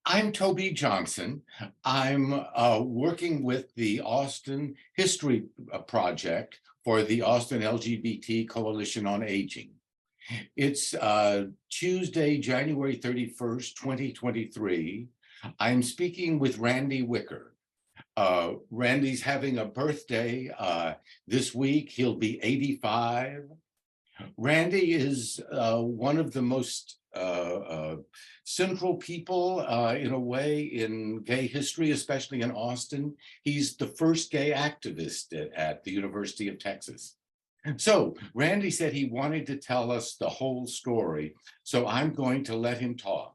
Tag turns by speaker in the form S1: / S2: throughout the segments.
S1: I'm Toby Johnson. I'm working with the Austin History Project for the Austin LGBT Coalition on Aging. It's Tuesday, January 31st, 2023. I'm speaking with Randy Wicker. Randy's having a birthday this week. He'll be 85. Randy is one of the most central people, in a way, in gay history, especially in Austin. He's the first gay activist at the University of Texas. So Randy said he wanted to tell us the whole story, so I'm going to let him talk.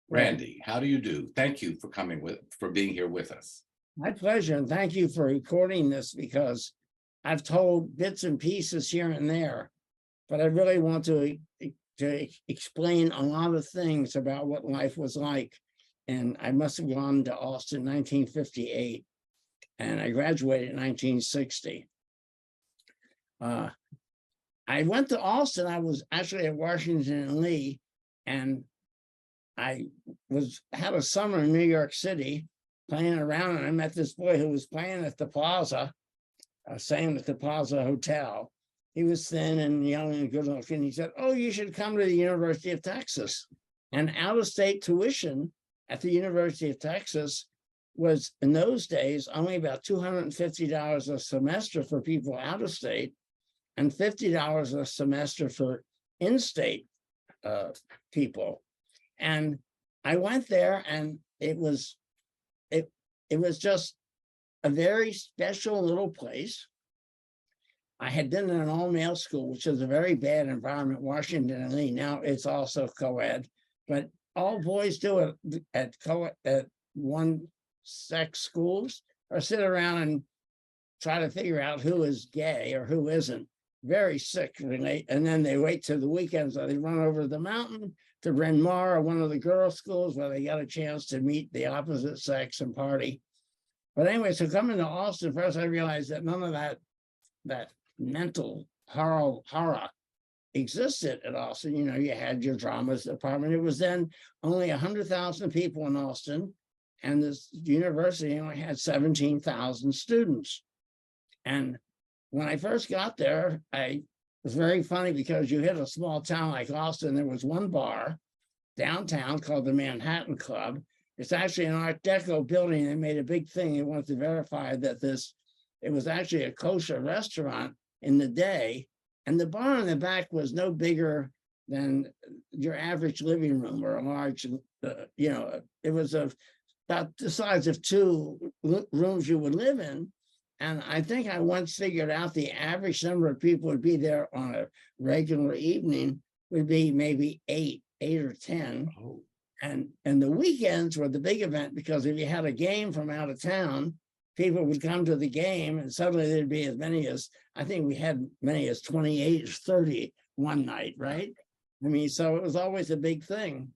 S1: Randy, how do you do? Thank you for being here with us.
S2: My pleasure, and thank you for recording this because I've told bits and pieces here and there, but I really want to explain a lot of things about what life was like. And I must have gone to Austin in 1958, and I graduated in 1960. I went to Austin. I was actually at Washington and Lee, and I had a summer in New York City playing around, and I met this boy who was playing at the Plaza, staying at the Plaza Hotel. He was thin and young and good looking. He said, "Oh, you should come to the University of Texas." And out-of-state tuition at the University of Texas was, in those days, only about $250 a semester for people out of state and $50 a semester for in-state people. And I went there, and it was just a very special little place. I had been in an all-male school, which is a very bad environment, Washington and Lee. Now it's also co-ed, but all boys do it at one-sex schools, or sit around and try to figure out who is gay or who isn't. Very sick, really. And then they wait till the weekends, so they run over the mountain to Bryn Mawr, or one of the girls' schools, where they got a chance to meet the opposite sex and party. But anyway, so coming to Austin, first I realized that none of that mental horror existed at Austin. You know, you had your dramas department. It was then only 100,000 people in Austin, and this university only had 17,000 students. And when I first got there, it was very funny because you hit a small town like Austin. There was one bar downtown called the Manhattan Club. It's actually an Art Deco building. They made a big thing. They wanted to verify that it was actually a kosher restaurant in the day. And the bar in the back was no bigger than your average living room, or a large, it was about the size of two rooms you would live in. And I think I once figured out the average number of people would be there on a regular evening would be maybe eight or 10.
S1: Oh.
S2: And the weekends were the big event, because if you had a game from out of town, people would come to the game, and suddenly there'd be as many as, I think we had many as 28 or 30 one night, right? I mean, so it was always a big thing.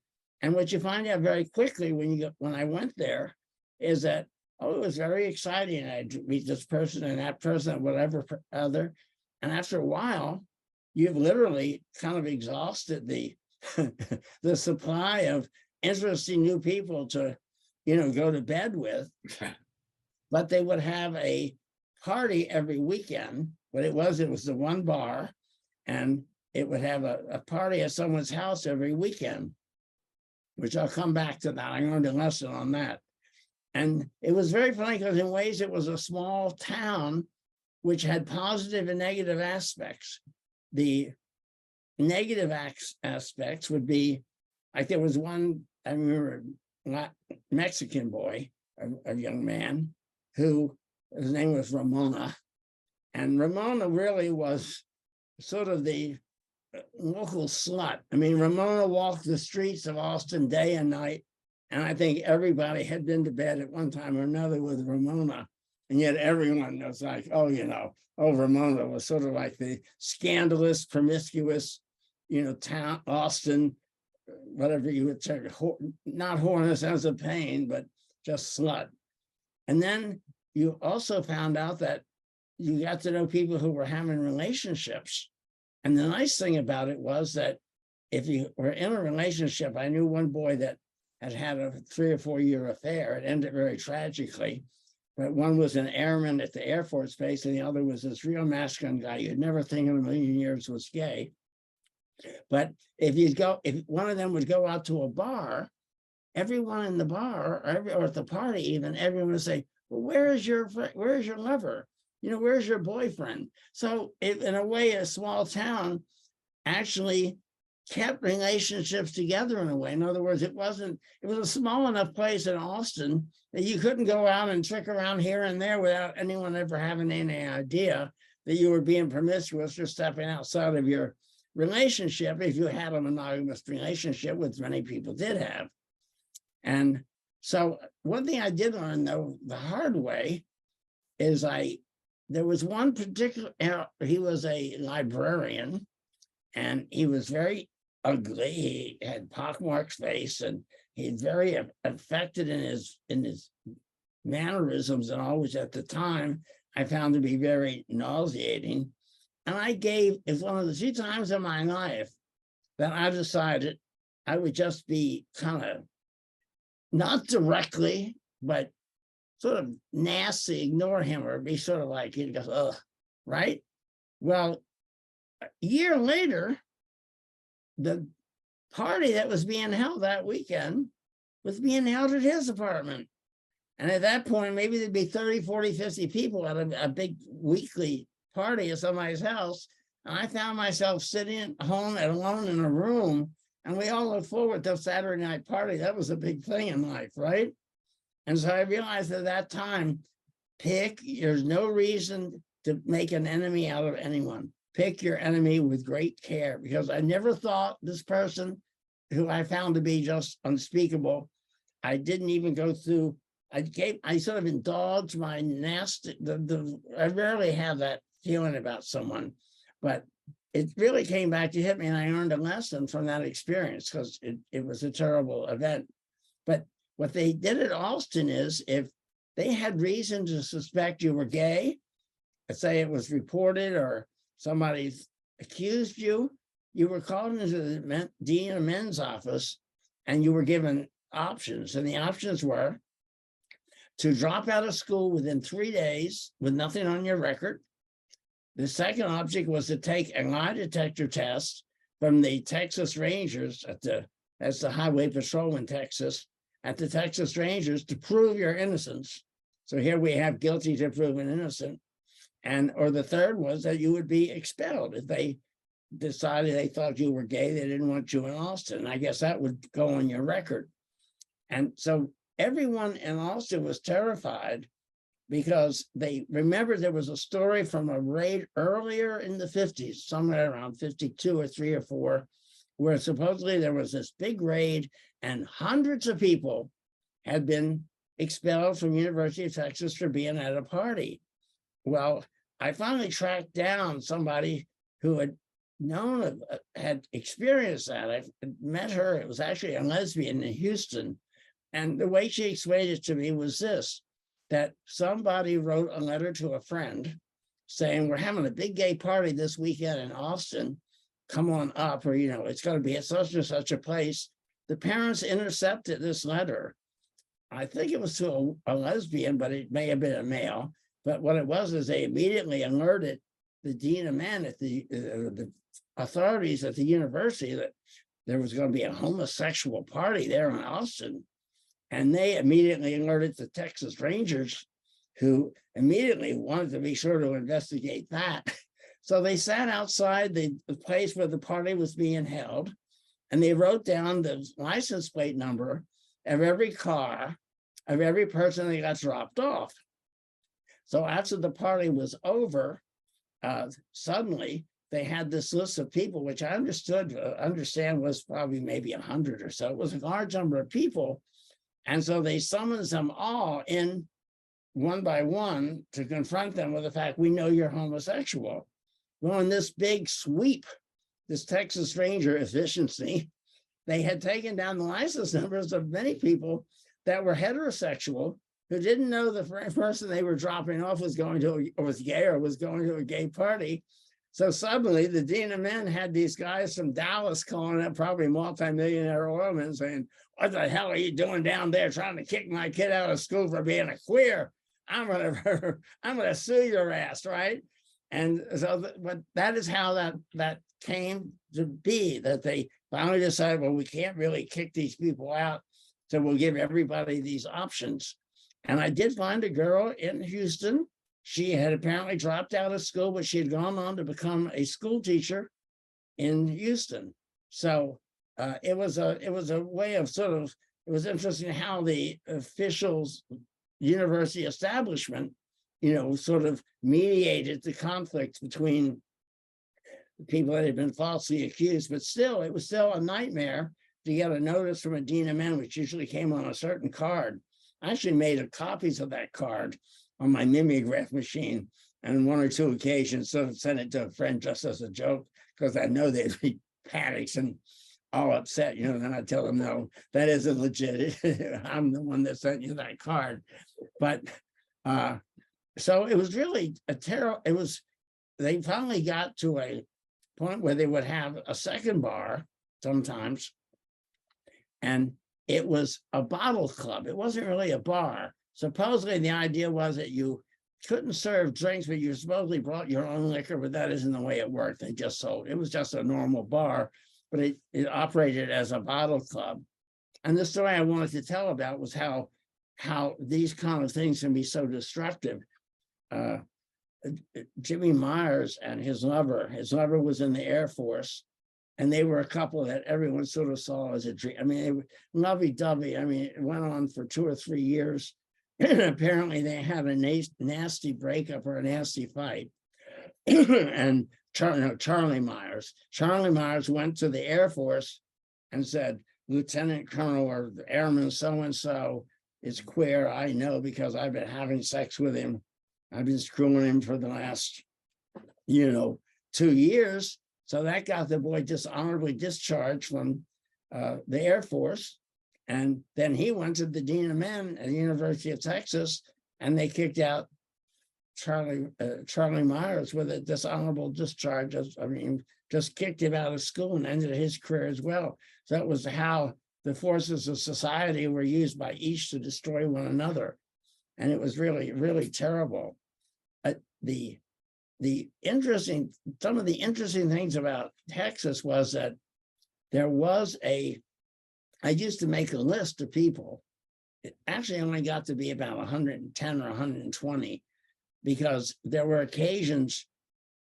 S2: And what you find out very quickly when I went there is that, oh, it was very exciting. I'd meet this person and that person, whatever other. And after a while, you've literally kind of exhausted the the supply of interesting new people to, go to bed with. But they would have a party every weekend. What it was the one bar, and it would have a party at someone's house every weekend, which I'll come back to that. I learned a lesson on that. And it was very funny because in ways it was a small town which had positive and negative aspects. The negative aspects would be, like, there was one, I remember, Mexican boy, a young man, who his name was Ramona. And Ramona really was sort of the local slut. I mean, Ramona walked the streets of Austin day and night. And I think everybody had been to bed at one time or another with Ramona. And yet everyone was like, Ramona was sort of like the scandalous, promiscuous, town, Austin, whatever you would say, not whore in the sense of pain, but just slut. And then you also found out that you got to know people who were having relationships. And the nice thing about it was that if you were in a relationship, I knew one boy that had had a 3 or 4 year affair. It ended very tragically. But one was an airman at the Air Force Base, and the other was this real masculine guy you'd never think in a million years was gay. But if one of them would go out to a bar, everyone in the bar, or at the party even, everyone would say, well, where's your lover? Where's your boyfriend? So in a way, a small town actually kept relationships together in a way. In other words, it was a small enough place in Austin that you couldn't go out and trick around here and there without anyone ever having any idea that you were being promiscuous or stepping outside of your relationship if you had a monogamous relationship, which many people did have. And so one thing I did learn, though, the hard way is there was one particular, he was a librarian, and he was very ugly. He had pockmarked face, and he's very affected in his mannerisms, and always at the time I found to be very nauseating. And it's one of the few times in my life that I decided I would just be kind of, not directly, but sort of nasty, ignore him, or be sort of like, he goes, ugh, right? Well, a year later, the party that was being held that weekend was being held at his apartment. And at that point, maybe there'd be 30, 40, 50 people at a big weekly party at somebody's house. And I found myself sitting at home alone in a room, and we all looked forward to Saturday night party. That was a big thing in life, right? And so I realized at that time, there's no reason to make an enemy out of anyone. Pick your enemy with great care, because I never thought this person, who I found to be just unspeakable, I didn't even go through, I sort of indulged my nasty, I rarely have that feeling about someone, but it really came back to hit me, and I learned a lesson from that experience, because it was a terrible event. But what they did at Alston is, if they had reason to suspect you were gay, let's say it was reported or somebody accused you, you were called into the dean of men's office, and you were given options. And the options were to drop out of school within 3 days with nothing on your record. The second object was to take a lie detector test from the Texas Rangers that's the highway patrol in Texas, at the Texas Rangers, to prove your innocence. So here we have guilty to proven innocent. Or the third was that you would be expelled if they decided they thought you were gay, they didn't want you in Austin. I guess that would go on your record. And so everyone in Austin was terrified, because they remembered there was a story from a raid earlier in the 50s, somewhere around 52 or 3 or 4, where supposedly there was this big raid and hundreds of people had been expelled from University of Texas for being at a party. Well, I finally tracked down somebody who had experienced that. I met her. It was actually a lesbian in Houston. And the way she explained it to me was this, that somebody wrote a letter to a friend saying, we're having a big gay party this weekend in Austin. Come on up, or, it's going to be at such and such a place. The parents intercepted this letter. I think it was to a lesbian, but it may have been a male. But what it was is they immediately alerted the dean of men at the authorities at the university that there was going to be a homosexual party there in Austin. And they immediately alerted the Texas Rangers, who immediately wanted to be sure to investigate that. So they sat outside the place where the party was being held, and they wrote down the license plate number of every car of every person that got dropped off. So after the party was over, suddenly they had this list of people, which I understand was probably maybe 100 or so. It was a large number of people. And so they summoned them all in one by one to confront them with the fact, we know you're homosexual. Well, in this big sweep, this Texas Ranger efficiency, they had taken down the license numbers of many people that were heterosexual, who didn't know the person they were dropping off was gay or was going to a gay party. So suddenly the dean of men had these guys from Dallas calling up, probably multimillionaire oilmen, saying, what the hell are you doing down there trying to kick my kid out of school for being a queer? I'm gonna sue your ass, right? And so, but that is how that came to be, that they finally decided, well, we can't really kick these people out, so we'll give everybody these options. And I did find a girl in Houston. She had apparently dropped out of school, but she had gone on to become a school teacher in Houston. So it was a way of sort of, it was interesting how the officials, university establishment, sort of mediated the conflict between the people that had been falsely accused. But still, it was still a nightmare to get a notice from a dean of men, which usually came on a certain card. I actually made copies of that card on my mimeograph machine, and on one or two occasions sort of sent it to a friend just as a joke, because I know they'd be panics and all upset, then I tell them, no, that isn't legit. I'm the one that sent you that card. But so it was really a terrible, they finally got to a point where they would have a second bar sometimes, and it was a bottle club. It wasn't really a bar. Supposedly the idea was that you couldn't serve drinks, but you supposedly brought your own liquor, but that isn't the way it worked. They just sold, it was just a normal bar, but it operated as a bottle club. And the story I wanted to tell about was how these kind of things can be so destructive. Jimmy Myers and his lover was in the Air Force, and they were a couple that everyone sort of saw as a dream. I mean, they were lovey-dovey. I mean, it went on for 2 or 3 years. Apparently they had a nasty breakup or a nasty fight. And Charlie Myers went to the Air Force and said, Lieutenant Colonel or Airman so-and-so is queer. I know because I've been having sex with him. I've been screwing him for the last, 2 years. So that got the boy dishonorably discharged from the Air Force. And then he went to the dean of men at the University of Texas, and they kicked out Charlie Myers with a dishonorable discharge. Just kicked him out of school and ended his career as well. So that was how the forces of society were used by each to destroy one another. And it was really, really terrible. Some of the interesting things about Texas was that I used to make a list of people. It actually only got to be about 110 or 120, because there were occasions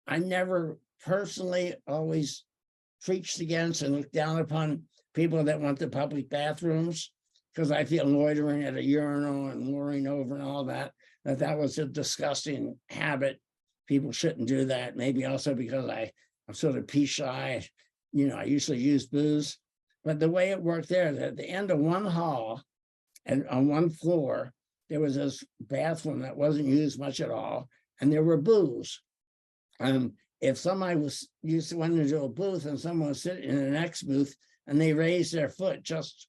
S2: I never personally always preached against and looked down upon people that went to public bathrooms, because I feel loitering at a urinal and luring over and all that was a disgusting habit. People shouldn't do that. Maybe also because I'm sort of pee shy. I usually use booze. But the way it worked there, at the end of one hall and on one floor, there was this bathroom that wasn't used much at all, and there were booths. If somebody went into a booth and someone was sitting in the next booth and they raised their foot just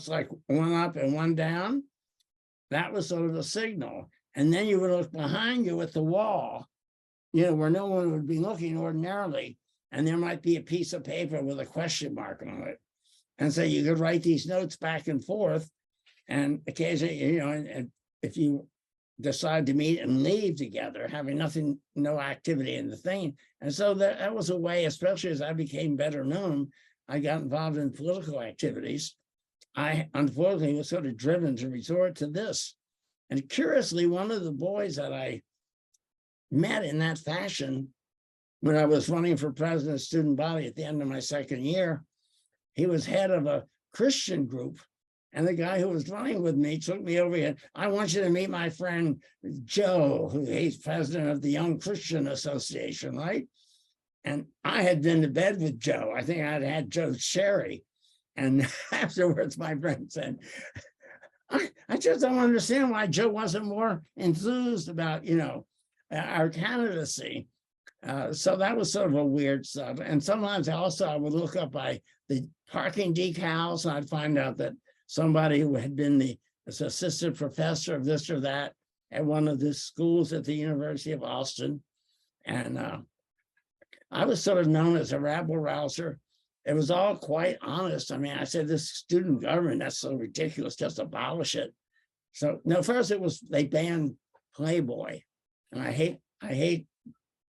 S2: like one up and one down, that was sort of a signal. And then you would look behind you at the wall, where no one would be looking ordinarily, and there might be a piece of paper with a question mark on it. And so you could write these notes back and forth, and occasionally, and if you decide to meet and leave together, having no activity in the thing. And so that was a way, especially as I became better known, I got involved in political activities. I unfortunately was sort of driven to resort to this. And curiously, one of the boys that I met in that fashion when I was running for president of student body at the end of my second year, he was head of a Christian group. And the guy who was running with me took me over here. I want you to meet my friend Joe, he's president of the Young Christian Association, right? And I had been to bed with Joe. I think I'd had Joe's sherry. And afterwards, my friend said, I just don't understand why Joe wasn't more enthused about, our candidacy. So that was sort of a weird stuff. And sometimes I would look up by the parking decals, and I'd find out that somebody who had been the assistant professor of this or that at one of the schools at the University of Austin. And I was sort of known as a rabble rouser. It was all quite honest. I mean, I said, this student government, that's so ridiculous, just abolish it. So no, first it was, they banned Playboy. And I hate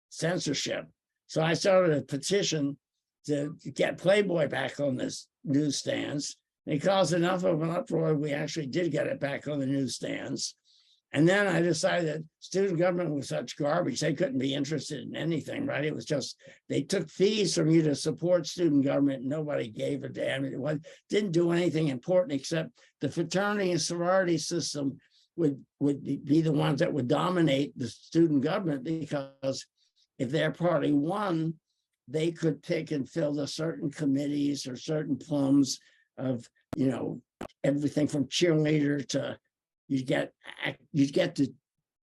S2: censorship. So I started a petition to get Playboy back on the newsstands. It caused enough of an uproar, we actually did get it back on the newsstands. And then I decided that student government was such garbage, they couldn't be interested in anything, right? It was just, they took fees from you to support student government. Nobody gave a damn. It didn't do anything important except the fraternity and sorority system would be the ones that would dominate the student government, because if their party won, they could pick and fill the certain committees or certain plums of, you know, everything from cheerleader to you get to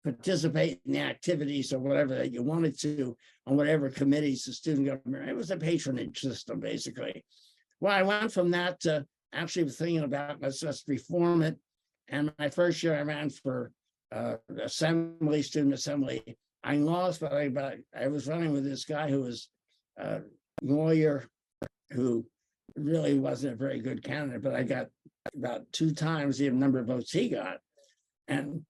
S2: participate in the activities or whatever that you wanted to on whatever committees the student government. It was a patronage system, basically. Well, I went from that to actually thinking about, let's reform it. And my first year I ran for student assembly. I lost, but I was running with this guy who was a lawyer who really wasn't a very good candidate, but I got about 2 times the number of votes he got. And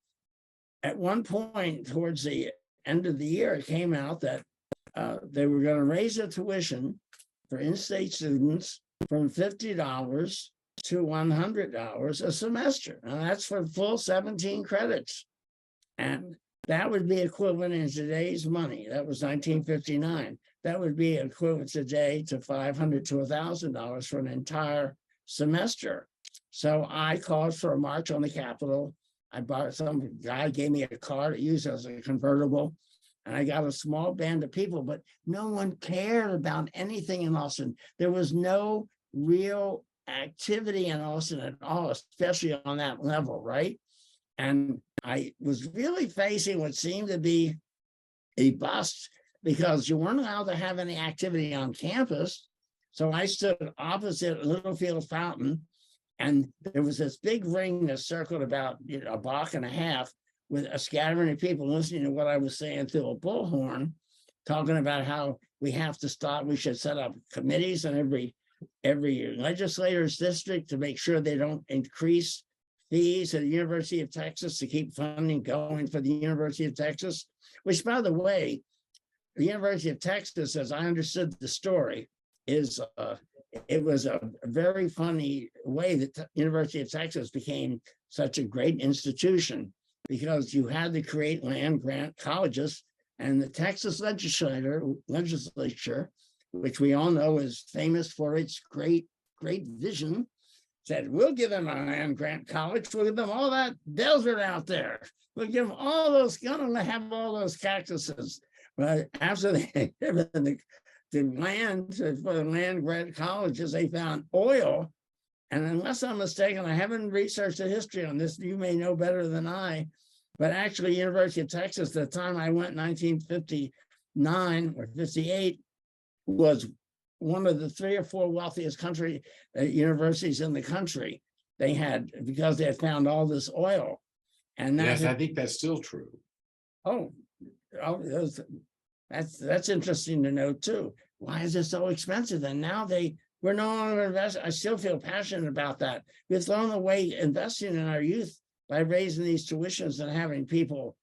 S2: at one point towards the end of the year, it came out that they were going to raise the tuition for in-state students from $50 to $100 a semester. And that's for full 17 credits. And that would be equivalent in today's money. That was 1959. That would be equivalent today to $500 to $1,000 for an entire semester. So I called for a march on the Capitol. I bought, some guy gave me a car to use as a convertible, and I got a small band of people, but no one cared about anything in Austin. There was no real activity in Austin at all, especially on that level, right? And I was really facing what seemed to be a bust, because you weren't allowed to have any activity on campus. So I stood opposite Littlefield Fountain, and there was this big ring that circled about a block and a half with a scattering of people listening to what I was saying through a bullhorn, talking about how we have to stop, we should set up committees in every legislator's district to make sure they don't increase fees at the University of Texas, to keep funding going for the University of Texas, which, by the way, the University of Texas, as I understood the story, is it was a very funny way that the University of Texas became such a great institution, because you had to create land grant colleges, and the Texas legislature, which we all know is famous for its great vision, said, we'll give them a land grant college. We'll give them all that desert out there. We'll give them all those, gonna have all those cactuses. But after they given the land for the land grant colleges, they found oil. And unless I'm mistaken, I haven't researched the history on this. You may know better than I. But actually, University of Texas, the time I went, 1959 or 58, was one of the 3 or 4 wealthiest universities in the country. They had, because they had found all this oil. And
S1: yes, I think that's still true.
S2: Oh, that's interesting to know too. Why is it so expensive? And now we're no longer investing. I still feel passionate about that. We've thrown away investing in our youth by raising these tuitions and having people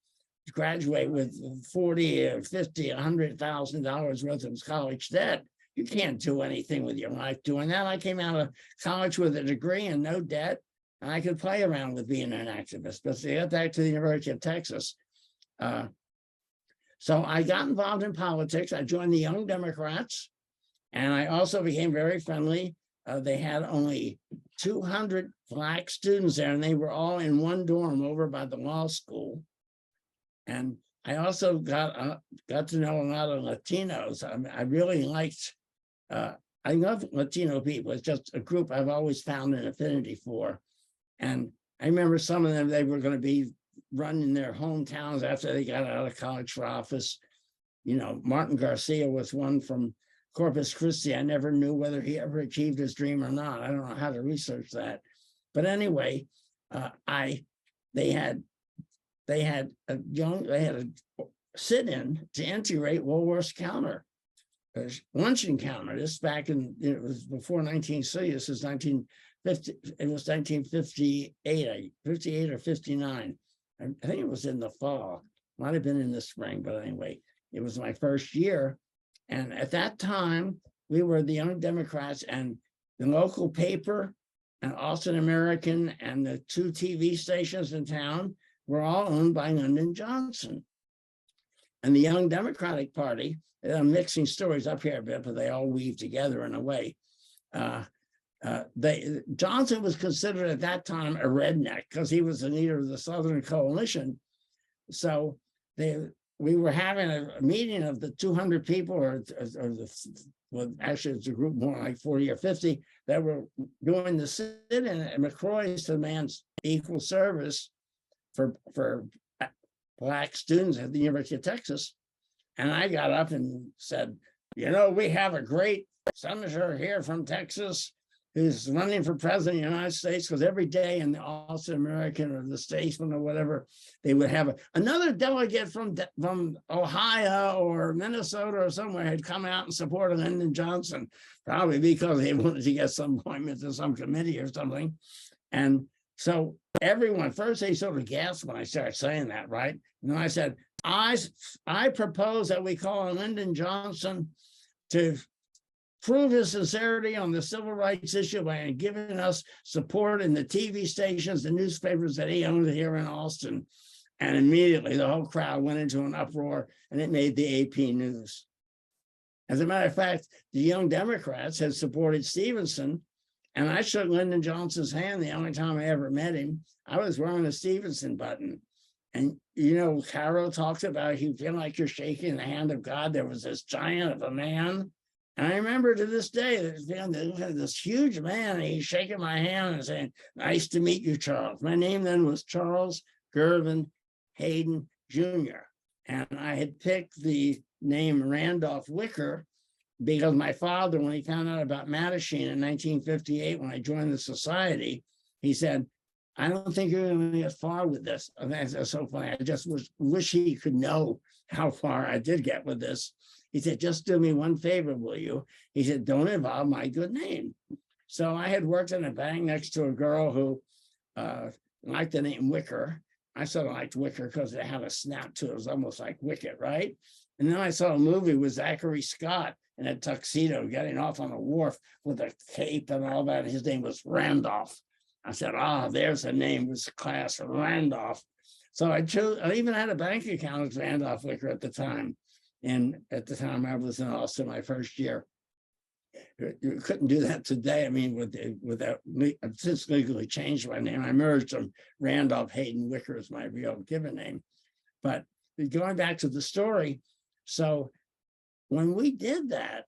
S2: graduate with $40 or $50, $100,000 worth of college debt. You can't do anything with your life doing that. I came out of college with a degree and no debt, and I could play around with being an activist. But to get back to the University of Texas, so I got involved in politics. I joined the Young Democrats, and I also became very friendly. They had only 200 Black students there, and they were all in one dorm over by the law school. And I also got to know a lot of Latinos. I really liked, I love Latino people. It's just a group I've always found an affinity for. And I remember some of them, they were going to be running their hometowns after they got out of college for office. You know, Martin Garcia was one from Corpus Christi. I never knew whether he ever achieved his dream or not. I don't know how to research that. But anyway, they had a sit-in to integrate Woolworth's counter. luncheon counter. This back in, it was before 1960. This is 1950. It was 1958, 58 or 59. I think it was in the fall. Might have been in the spring, but anyway, it was my first year. And at that time, we were the Young Democrats, and the local paper and Austin American and the 2 TV stations in town were all owned by Lyndon Johnson. And the Young Democratic Party, I'm mixing stories up here a bit, but they all weave together in a way. Johnson was considered at that time a redneck because he was the leader of the Southern Coalition. So we were having a meeting of the 200 people, well, actually it's a group more like 40 or 50 that were doing the sit-in at McCrory's to demand equal service for Black students at the University of Texas. And I got up and said, you know, we have a great senator here from Texas who's running for president of the United States, because every day in the Austin American or the Statesman or whatever, they would have another delegate from Ohio or Minnesota or somewhere had come out and supported Lyndon Johnson, probably because they wanted to get some appointment to some committee or something. And so everyone, first they sort of gasped when I started saying that, right? And then I said, I propose that we call on Lyndon Johnson to prove his sincerity on the civil rights issue by giving us support in the TV stations, the newspapers that he owned here in Austin. And immediately the whole crowd went into an uproar, and it made the AP news. As a matter of fact, the Young Democrats had supported Stevenson, and I shook Lyndon Johnson's hand the only time I ever met him. I was wearing a Stevenson button. And, you know, Caro talks about, if you feel like you're shaking the hand of God, there was this giant of a man. And I remember to this day, there's this huge man, and he's shaking my hand and saying, nice to meet you, Charles. My name then was Charles Gervin Hayden Jr. And I had picked the name Randolph Wicker because my father, when he found out about Mattachine in 1958, when I joined the society, he said, I don't think you're going to get far with this. And that's so funny. I just wish he could know how far I did get with this. He said, just do me one favor, will you? He said, don't involve my good name. So I had worked in a bank next to a girl who liked the name Wicker. I sort of liked Wicker because it had a snap to it. It was almost like Wicket, right? And then I saw a movie with Zachary Scott in a tuxedo getting off on a wharf with a cape and all that. His name was Randolph. I said, there's a name, was class, Randolph. So I even had a bank account as Randolph Wicker at the time. And at the time I was in Austin my first year. You couldn't do that today. I mean, without I've since legally changed my name. I merged them. Randolph Hayden Wicker is my real given name. But going back to the story, so when we did that,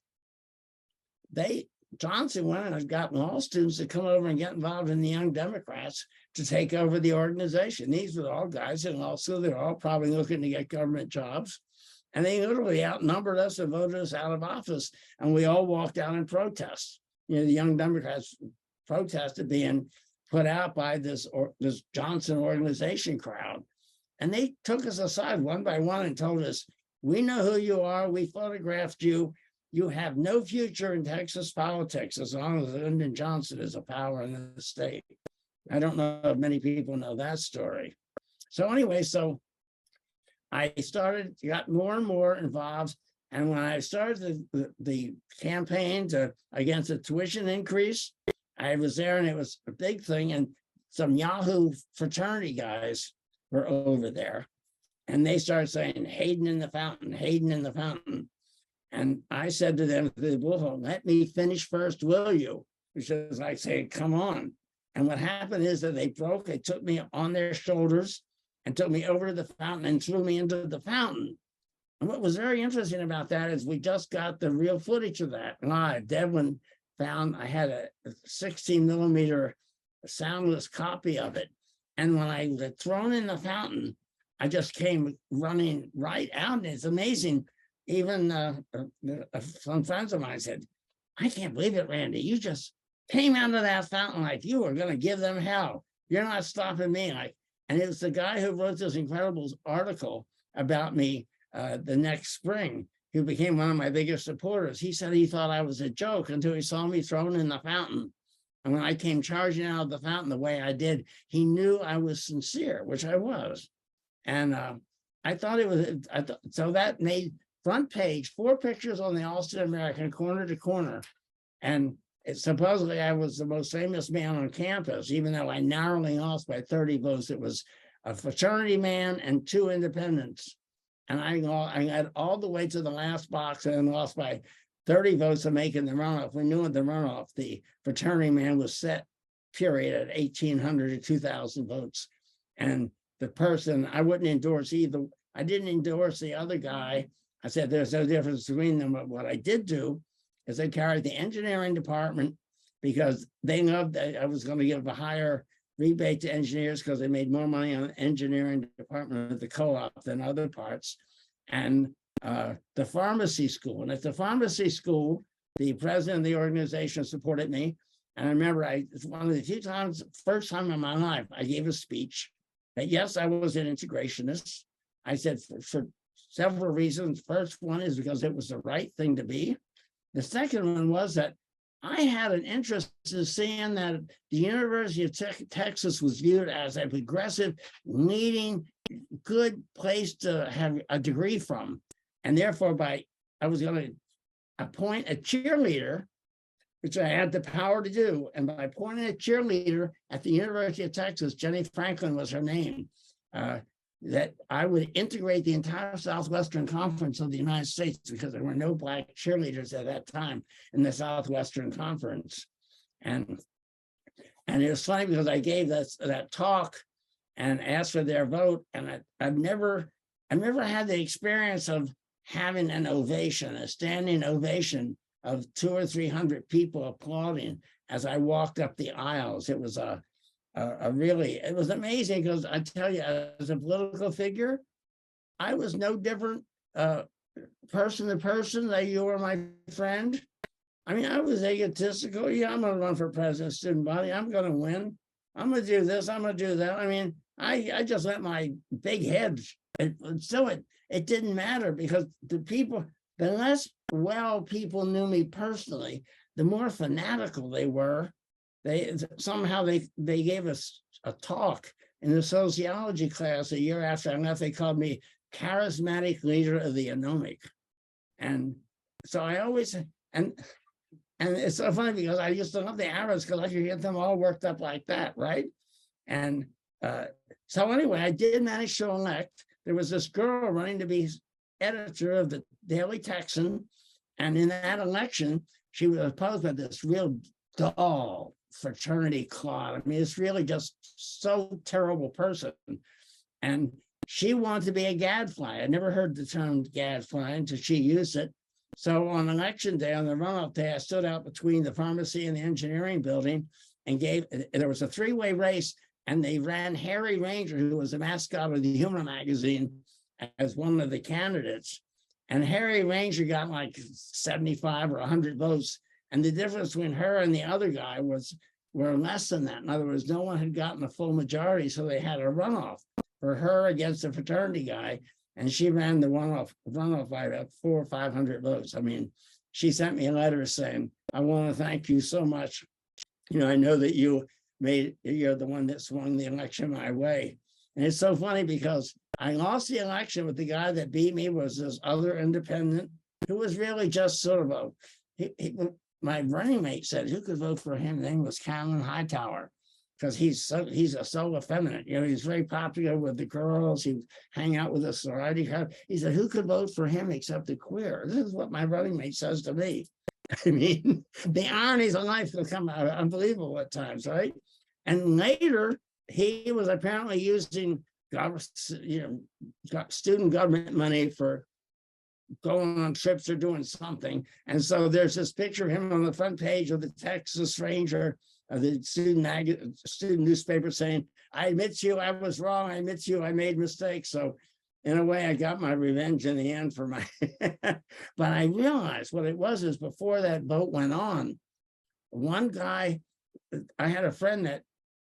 S2: Johnson went and got all students to come over and get involved in the Young Democrats to take over the organization. These were all guys in law school. They're all probably looking to get government jobs. And they literally outnumbered us and voted us out of office. And we all walked out in protest. You know, the Young Democrats protested being put out by this Johnson organization crowd. And they took us aside one by one and told us, we know who you are. We photographed you. You have no future in Texas politics as long as Lyndon Johnson is a power in the state. I don't know if many people know that story. So anyway, I got more and more involved. And when I started the campaign against the tuition increase, I was there, and it was a big thing. And some Yahoo fraternity guys were over there, and they started saying, Hayden in the fountain, Hayden in the fountain. And I said to them, let me finish first, will you? Which is like saying, come on. And what happened is that they took me on their shoulders and took me over to the fountain and threw me into the fountain. And what was very interesting about that is we just got the real footage of that live. Devlin found I had a 16 millimeter soundless copy of it. And when I was thrown in the fountain, I just came running right out. And it's amazing. Even some friends of mine said, I can't believe it, Randy. You just came out of that fountain like you were going to give them hell. You're not stopping me. And it was the guy who wrote this incredible article about me the next spring. who became one of my biggest supporters, he said he thought I was a joke until he saw me thrown in the fountain. And when I came charging out of the fountain the way I did, he knew I was sincere, which I was. And I thought it was, so that made front page, 4 pictures on the Austin American, corner to corner. And supposedly I was the most famous man on campus, even though I narrowly lost by 30 votes. It was a fraternity man and 2 independents. And I got all the way to the last box and lost by 30 votes of making the runoff. We knew in the runoff, the fraternity man was set, period, at 1,800 to 2,000 votes. And the person, I wouldn't endorse either. I didn't endorse the other guy. I said, there's no difference between them. But what I did do is I carried the engineering department because they loved that I was going to give a higher rebate to engineers because they made more money on the engineering department of the co-op than other parts. And the pharmacy school. And at the pharmacy school, the president of the organization supported me. And I remember it's one of the few times, first time in my life, I gave a speech that yes, I was an integrationist. I said for several reasons. First one is because it was the right thing to be. The second one was that I had an interest in seeing that the University of Texas was viewed as a progressive, needing, good place to have a degree from. And therefore, I was going to appoint a cheerleader, which I had the power to do. And by appointing a cheerleader at the University of Texas, Jenny Franklin was her name, that I would integrate the entire Southwestern Conference of the United States because there were no Black cheerleaders at that time in the Southwestern Conference. And it was funny because I gave that talk and asked for their vote. And I've never had the experience of having an ovation, a standing ovation of 200 or 300 people applauding as I walked up the aisles. It was it was amazing because I tell you, as a political figure, I was no different person to person that you were my friend. I mean, I was egotistical. Yeah, I'm going to run for president, student body. I'm going to win. I'm going to do this. I'm going to do that. I mean, I just let my big head. It didn't matter because the less well people knew me personally, the more fanatical they were. They gave us a talk in the sociology class a year after I left. They called me charismatic leader of the anomic. And so I always, and it's so funny because I used to love the Arabs because I could get them all worked up like that, right? And so anyway, I did manage to elect. There was this girl running to be editor of the Daily Texan. And in that election, she was opposed by this real dull fraternity clod. I mean, it's really just so terrible person. And she wanted to be a gadfly. I never heard the term gadfly until she used it. So on election day, on the runoff day, I stood out between the pharmacy and the engineering building and there was a 3-way race, and they ran Harry Ranger, who was the mascot of the Humor magazine, as one of the candidates. And Harry Ranger got like 75 or 100 votes. And the difference between her and the other guy were less than that. In other words, no one had gotten a full majority, so they had a runoff for her against the fraternity guy. And she ran the runoff by about 400 or 500 votes. I mean, she sent me a letter saying, I want to thank you so much. You know, I know that you're the one that swung the election my way. And it's so funny because I lost the election, but the guy that beat me was this other independent who was really just sort of my running mate said, who could vote for him? His name was Callan Hightower, because he's so effeminate. You know, he's very popular with the girls. He hang out with the sorority crowd. He said, who could vote for him except the queer? This is what my running mate says to me. I mean, the ironies of life will come out unbelievable at times, right? And later, he was apparently using student government money for going on trips or doing something. And so there's this picture of him on the front page of the Texas Ranger, of the student newspaper, saying, I admit to you, I was wrong. I admit to you, I made mistakes. So in a way, I got my revenge in the end for my, but I realized what it was is before that vote went on, one guy, I had a friend that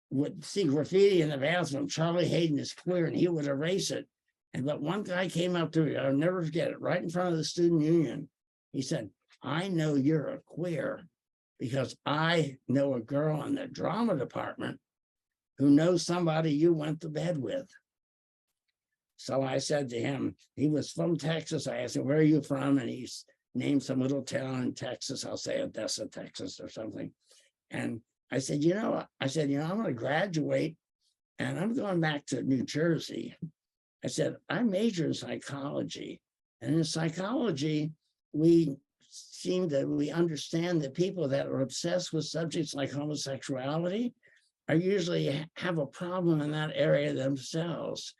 S2: would see graffiti in the bathroom, Charlie Hayden is queer, and he would erase it. But one guy came up to me, I'll never forget it, right in front of the student union. He said, I know you're a queer because I know a girl in the drama department who knows somebody you went to bed with. So I said to him, he was from Texas. I asked him, where are you from? And he named some little town in Texas. I'll say Odessa, Texas or something. And I said, I'm going to graduate and I'm going back to New Jersey. I said, I major in psychology. And in psychology, we understand that people that are obsessed with subjects like homosexuality are usually have a problem in that area themselves.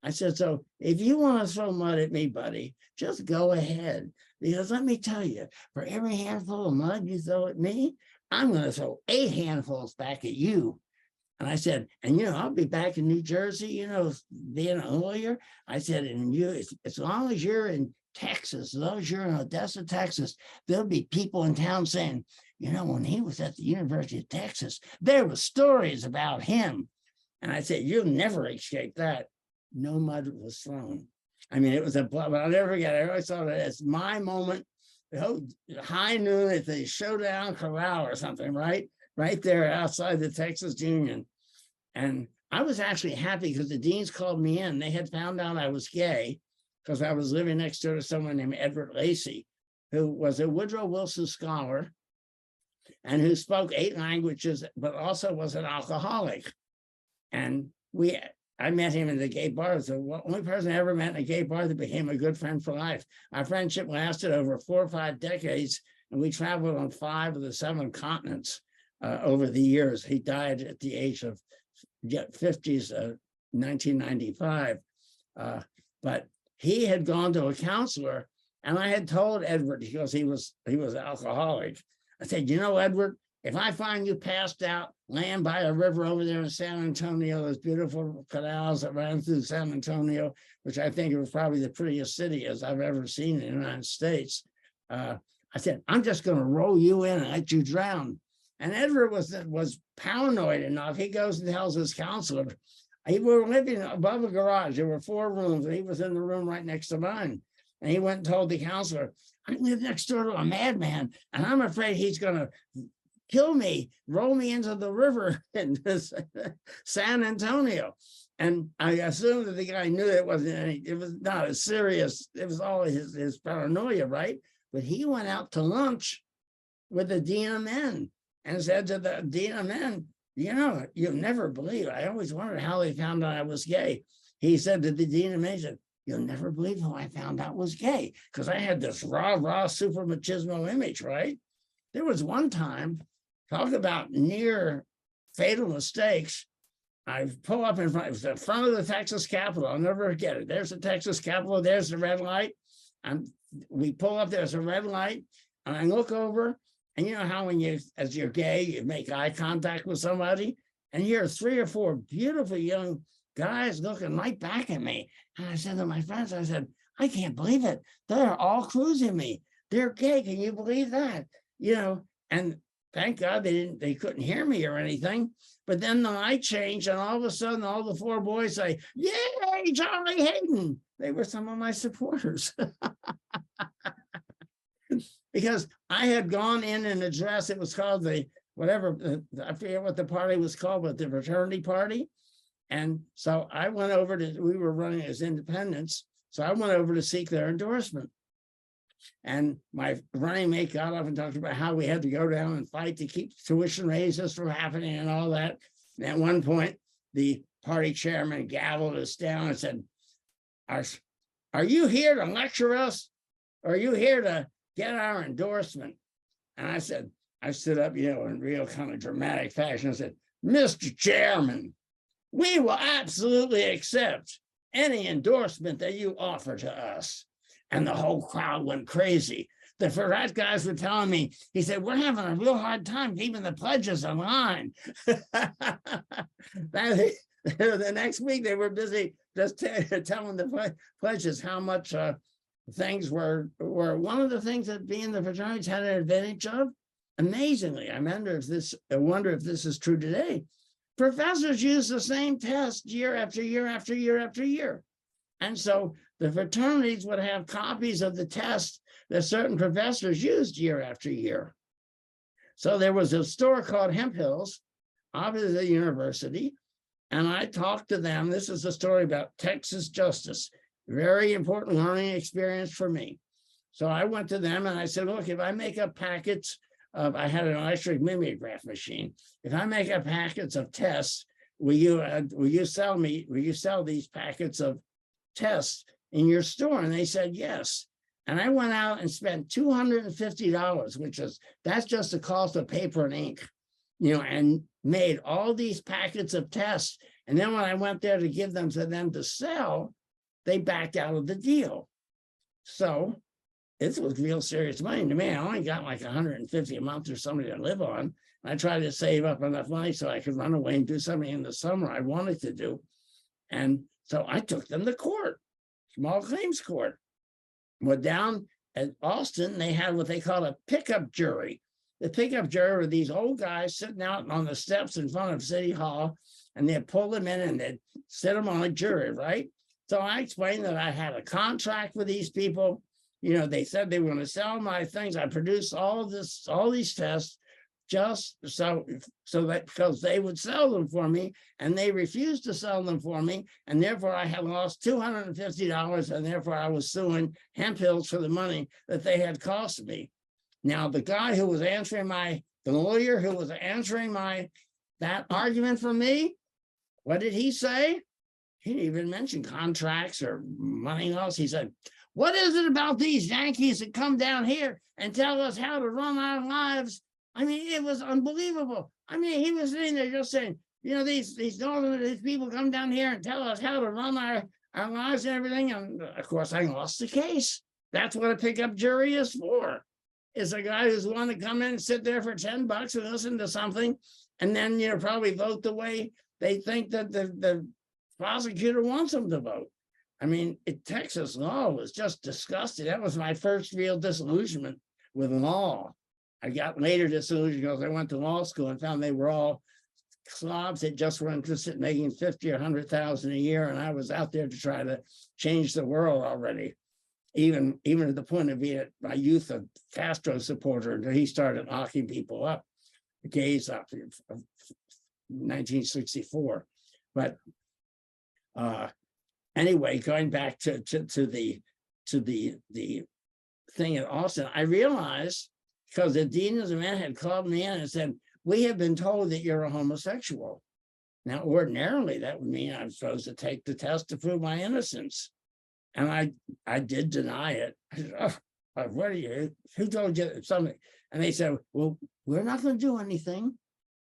S2: I said, so if you want to throw mud at me, buddy, just go ahead. Because let me tell you, for every handful of mud you throw at me, I'm going to throw 8 handfuls back at you. And I said, and I'll be back in New Jersey, being a lawyer. I said, and as long as you're in Texas, as long as you're in Odessa, Texas, there'll be people in town saying, when he was at the University of Texas, there were stories about him. And I said, you'll never escape that. No mud was thrown. I mean, it was but I'll never forget it. I always thought it as my moment, high noon at the Showdown Corral or something, right there outside the Texas Union. And I was actually happy because the deans called me in. They had found out I was gay because I was living next door to someone named Edward Lacey, who was a Woodrow Wilson scholar and who spoke 8 languages, but also was an alcoholic. And I met him in the gay bar. It was the only person I ever met in a gay bar that became a good friend for life. Our friendship lasted over 4 or 5 decades, and we traveled on 5 of the 7 continents over the years. He died at the age of 50s, 1995. But he had gone to a counselor, and I had told Edward, because he was alcoholic. I said, Edward, if I find you passed out, laying by a river over there in San Antonio, those beautiful canals that ran through San Antonio, which I think was probably the prettiest city as I've ever seen in the United States. I said, I'm just going to roll you in and let you drown. And Edward was paranoid enough. He goes and tells his counselor, we were living above a garage. There were 4 rooms, and he was in the room right next to mine. And he went and told the counselor, I live next door to a madman, and I'm afraid he's going to kill me, roll me into the river in San Antonio. And I assumed that the guy knew it was not as serious. It was all his paranoia, right? But he went out to lunch with the dean of men and said to the dean of men, you'll never believe, I always wondered how they found out I was gay. He said to the dean of men, he said, you'll never believe how I found out was gay, because I had this raw, super machismo image, right? There was one time, talk about near fatal mistakes. I pull up in front, it was the front of the Texas Capitol. I'll never forget it. There's the Texas Capitol, there's the red light. And we pull up, there's a red light, and I look over, and you know how when as you're gay, you make eye contact with somebody, and here are 3 or 4 beautiful young guys looking right back at me. And I said to my friends, I said, I can't believe it. They're all cruising me. They're gay. Can you believe that? And thank God they couldn't hear me or anything. But then the light changed, and all of a sudden, all the 4 boys say, "Yay, Charlie Hayden!" They were some of my supporters. Because I had gone in a dress, it was called I forget what the party was called, but the fraternity party. And so I went over we were running as independents, so I went over to seek their endorsement. And my running mate got up and talked about how we had to go down and fight to keep tuition raises from happening and all that. And at one point, the party chairman gavelled us down and said, are you here to lecture us? Or are you here to get our endorsement? And I stood up, in real kind of dramatic fashion and said, Mr. Chairman, we will absolutely accept any endorsement that you offer to us. And the whole crowd went crazy. The frat guys were telling me, he said, we're having a real hard time keeping the pledges in line. The next week, they were busy just telling the pledges how much things were one of the things that being the fraternities had an advantage of. Amazingly, I wonder if this is true today. Professors use the same test year after year after year after year. And so the fraternities would have copies of the test that certain professors used year after year. So there was a store called Hemp Hills, opposite the university, and I talked to them. This is a story about Texas justice, very important learning experience for me. So I went to them and I said, look, if I make up packets of, I had an electric mimeograph machine. If I make up packets of tests, will you sell these packets of tests in your store? And they said, yes. And I went out and spent $250, that's just the cost of paper and ink, and made all these packets of tests. And then when I went there to give them to them to sell, they backed out of the deal. So this was real serious money to me. I only got like $150 a month or something to live on. I tried to save up enough money so I could run away and do something in the summer I wanted to do. And so I took them to court, small claims court. Well, down at Austin, they had what they call a pickup jury. The pickup jury were these old guys sitting out on the steps in front of City Hall, and they'd pull them in and they'd sit them on a jury, right? So I explained that I had a contract with these people. They said they were going to sell my things. I produced all these tests just so that because they would sell them for me, and they refused to sell them for me, and therefore I had lost $250, and therefore I was suing Hemp Hills for the money that they had cost me. Now the guy who was answering the lawyer who was answering that argument for me, what did he say? He didn't even mention contracts or money else. He said, what is it about these Yankees that come down here and tell us how to run our lives? I mean, it was unbelievable. I mean, he was sitting there just saying, these people come down here and tell us how to run our lives and everything. And of course, I lost the case. That's what a pickup jury is for. Is a guy who's willing to come in and sit there for $10 and listen to something, and then probably vote the way they think that the prosecutor wants them to vote. I mean, Texas law was just disgusting. That was my first real disillusionment with law. I got later disillusioned because I went to law school and found they were all slobs that just were interested in making $50,000 or $100,000 a year, and I was out there to try to change the world already. Even at the point of being my youth a Castro supporter until he started locking people up, the gays up in 1964. But anyway, going back to the thing at Austin, I realized because the dean of the men had called me in and said, we have been told that you're a homosexual. Now, ordinarily, that would mean I'm supposed to take the test to prove my innocence. And I did deny it. I said, oh, what are you? Who told you something? And they said, well, we're not going to do anything.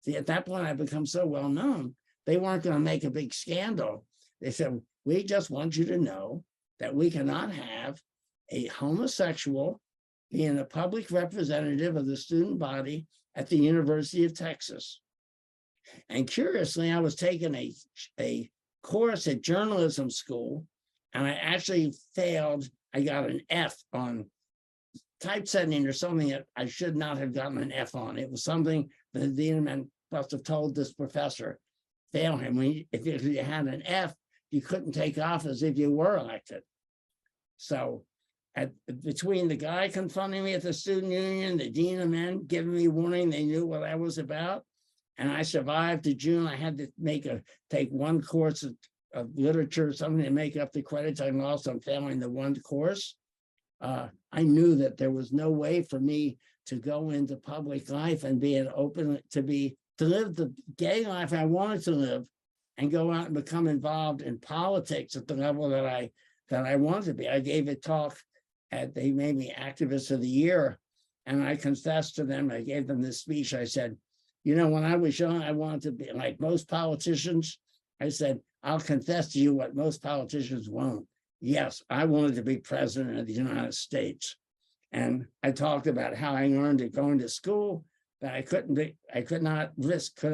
S2: See, at that point, I become so well known, they weren't going to make a big scandal. They said, we just want you to know that we cannot have a homosexual being a public representative of the student body at the University of Texas. And curiously, I was taking a course at journalism school, and I actually failed. I got an F on typesetting or something that I should not have gotten an F on. It was something that the dean must have told this professor, fail him. If you had an F, you couldn't take office if you were elected. So between the guy confronting me at the student union, the dean of men giving me warning, they knew what I was about, and I survived to June. I had to take one course of literature or something to make up the credits I lost on failing the one course. I knew that there was no way for me to go into public life and be to live the gay life I wanted to live and go out and become involved in politics at the level that I wanted to be. I gave a talk they made me Activist of the Year, and I confessed to them. I gave them this speech. I said, when I was young, I wanted to be like most politicians. I said, I'll confess to you what most politicians won't. Yes, I wanted to be president of the United States. And I talked about how I learned it going to school, that I could not risk.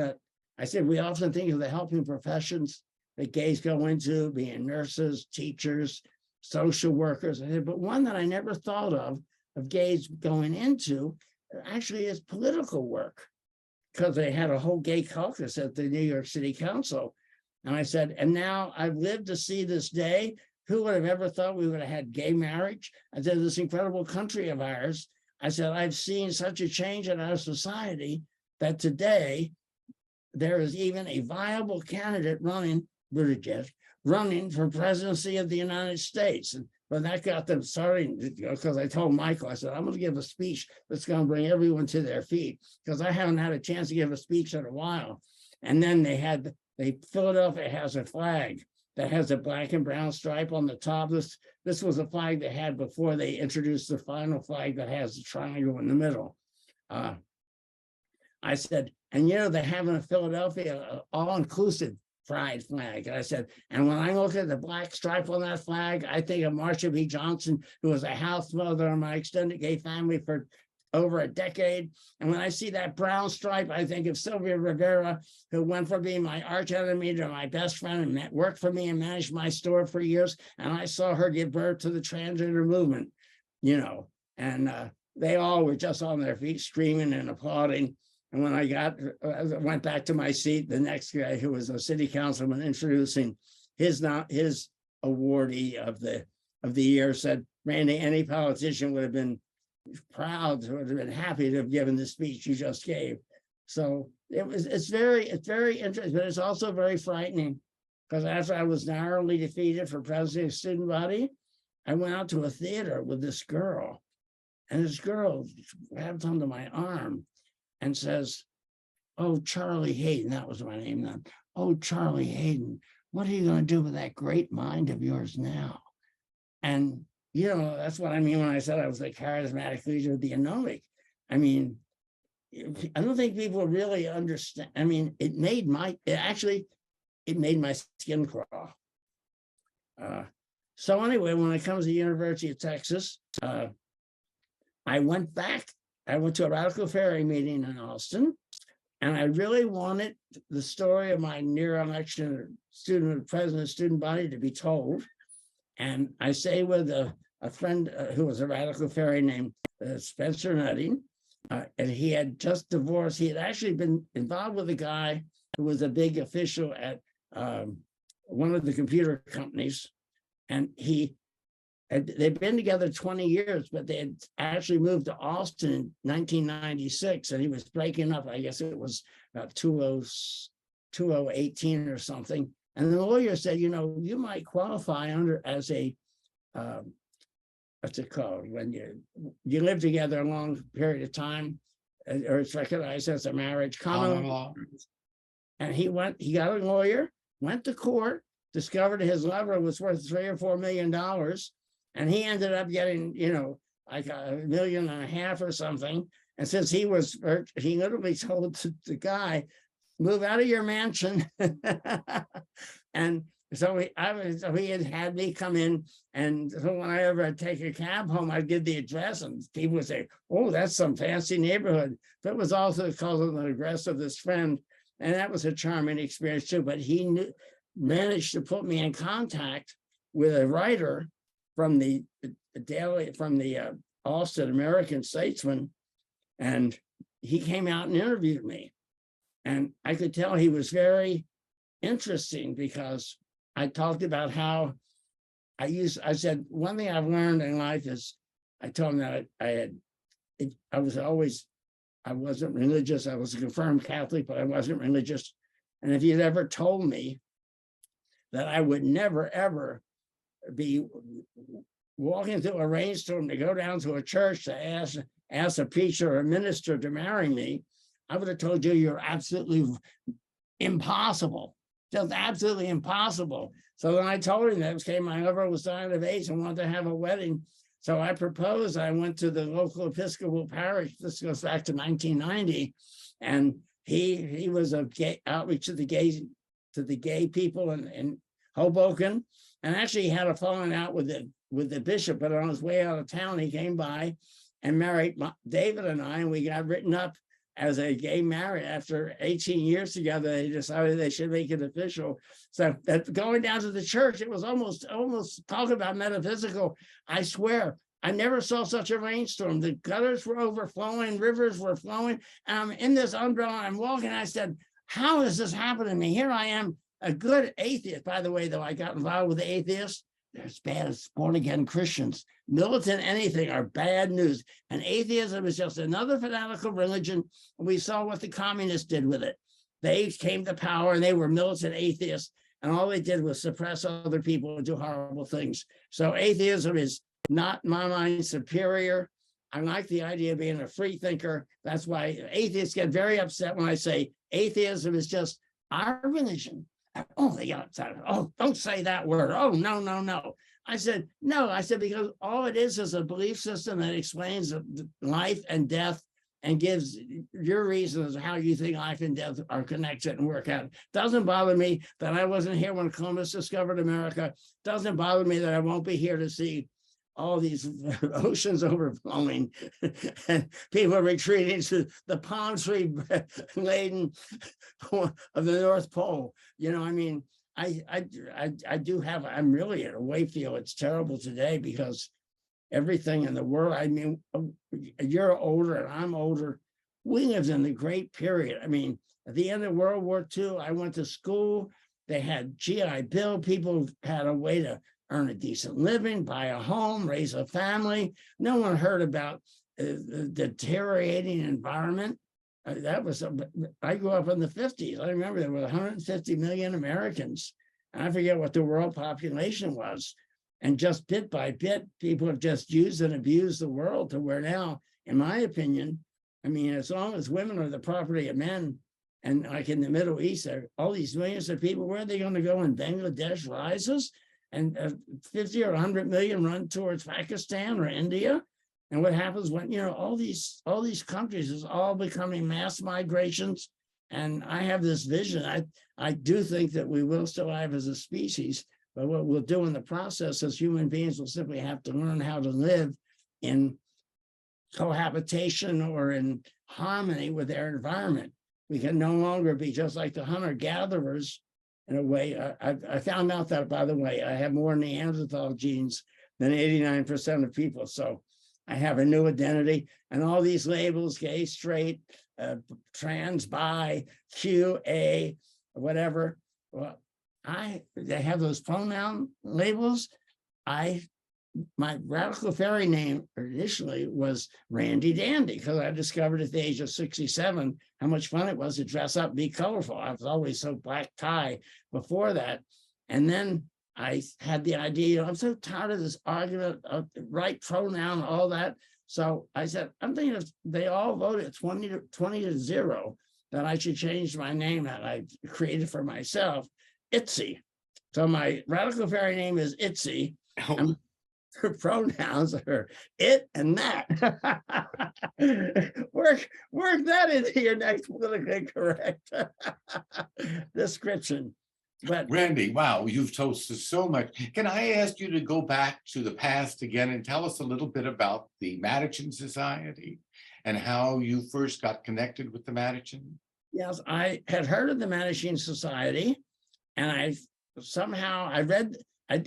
S2: I said, we often think of the helping professions that gays go into, being nurses, teachers, social workers. I said, but one that I never thought of gays going into actually is political work, because they had a whole gay caucus at the New York City Council. And I said, and now I've lived to see this day. who would have ever thought we would have had gay marriage? I said, this incredible country of ours. I said, I've seen such a change in our society that today there is even a viable candidate running, Buttigieg, running for presidency of the United States. And when that got them starting, because I told Michael, I said, I'm going to give a speech that's going to bring everyone to their feet, because I haven't had a chance to give a speech in a while. And then Philadelphia has a flag that has a black and brown stripe on the top. This was a flag they had before they introduced the final flag that has the triangle in the middle. I said, and they have in Philadelphia all-inclusive pride flag. And I said, and when I look at the black stripe on that flag, I think of Marsha B. Johnson, who was a house mother in my extended gay family for over a decade. And when I see that brown stripe, I think of Sylvia Rivera, who went from being my arch enemy to my best friend and worked for me and managed my store for years. And I saw her give birth to the transgender movement, and they all were just on their feet screaming and applauding. And when I went back to my seat, the next guy, who was a city councilman, introducing his awardee of the year, said, Randy, any politician would have been proud, would have been happy to have given the speech you just gave. So it's very interesting, but it's also very frightening, because after I was narrowly defeated for president of the student body, I went out to a theater with this girl, and this girl grabs onto my arm and says, oh, Charlie Hayden, that was my name then. Oh, Charlie Hayden, what are you going to do with that great mind of yours now? And, that's what I mean when I said I was the charismatic leader of the anomic. I mean, I don't think people really understand. I mean, it made my skin crawl. So anyway, when I come to the University of Texas, I went to a Radical Ferry meeting in Austin, and I really wanted the story of my near election president of student body to be told. And I say with a friend who was a Radical Ferry named Spencer Nutting, and he had just divorced. He had actually been involved with a guy who was a big official at one of the computer companies, and they'd been together 20 years, but they had actually moved to Austin in 1996, and he was breaking up. I guess it was about 2018 or something. And the lawyer said, you might qualify as a, what's it called? When you live together a long period of time, or it's recognized as a marriage, common law. And he got a lawyer, went to court, discovered his lover was worth $3 or $4 million. And he ended up getting, like $1.5 million or something. And since he literally told the guy, move out of your mansion. And so he had me come in. And so when I ever take a cab home, I'd give the address, and people would say, oh, that's some fancy neighborhood. But it was also because of the address of this friend. And that was a charming experience too. But he managed to put me in contact with a writer from the Austin American Statesman, and he came out and interviewed me. And I could tell he was very interesting, because I talked about how I said, one thing I've learned in life is, I told him that I wasn't religious. I was a confirmed Catholic, but I wasn't religious. And if you'd ever told me that I would never, ever be walking through a rainstorm to go down to a church to ask a preacher or a minister to marry me, I would have told you you're absolutely impossible, just absolutely impossible. So then I told him that my lover was dying of AIDS and wanted to have a wedding. So I proposed. I went to the local Episcopal parish. This goes back to 1990, and he was a gay outreach to the gay people in Hoboken, and actually had a falling out with the bishop. But on his way out of town, he came by and married David and I, and we got written up as a gay marriage. After 18 years together, they decided they should make it official. So that going down to the church, it was almost talk about metaphysical. I swear, I never saw such a rainstorm. The gutters were overflowing, rivers were flowing, and I'm in this umbrella, I'm walking, I said, how is this happening to me? Here I am, a good atheist. By the way, though, I got involved with the atheists. as bad as born-again Christians. Militant anything are bad news. And atheism is just another fanatical religion. We saw what the communists did with it. They came to power and they were militant atheists, and all they did was suppress other people and do horrible things. So atheism is not, in my mind, superior. I like the idea of being a free thinker. That's why atheists get very upset when I say atheism is just our religion. Oh, they got upset. Oh, don't say that word. Oh, no, no, no. I said, no. I said, because all it is a belief system that explains life and death and gives your reasons how you think life and death are connected and work out. Doesn't bother me that I wasn't here when Columbus discovered America. Doesn't bother me that I won't be here to see all these oceans overflowing and people retreating to the palm tree laden of the North Pole. You know, I mean, I do have, I'm really at a Wayfield. It's terrible today because everything in the world, I mean, you're older and I'm older. We lived in the Great Period. I mean, at the end of World War II, I went to school. They had GI Bill. People had a way to earn a decent living, buy a home, raise a family. No one heard about the deteriorating environment. I grew up in the 50s. I remember there were 150 million Americans. And I forget what the world population was. And just bit by bit, people have just used and abused the world to where now, in my opinion, I mean, as long as women are the property of men, and like in the Middle East, all these millions of people, where are they going to go when Bangladesh rises? And 50 or 100 million run towards Pakistan or India. And what happens when, you know, all these countries is all becoming mass migrations. And I have this vision. I do think that we will survive as a species, but what we'll do in the process as human beings will simply have to learn how to live in cohabitation or in harmony with their environment. We can no longer be just like the hunter-gatherers. In a way, I found out that, by the way, I have more Neanderthal genes than 89% of people. So I have a new identity, and all these labels, gay, straight, trans, bi, Q, A, whatever. Well, they have those pronoun labels. My radical fairy name initially was Randy Dandy, because I discovered at the age of 67 how much fun it was to dress up, be colorful. I was always so black tie before that. And then I had the idea, you know, I'm so tired of this argument of the right pronoun, all that. So I said, I'm thinking if they all voted 20 to 0, that I should change my name that I created for myself, Itzy. So my radical fairy name is Itzy.
S1: Oh.
S2: Her pronouns are it and that. work that into your next politically correct description. But
S1: Randy, wow, you've told us so much. Can I ask you to go back to the past again and tell us a little bit about the Mattachine Society and how you first got connected with the Mattachine?
S2: Yes, I had heard of the Mattachine Society, and I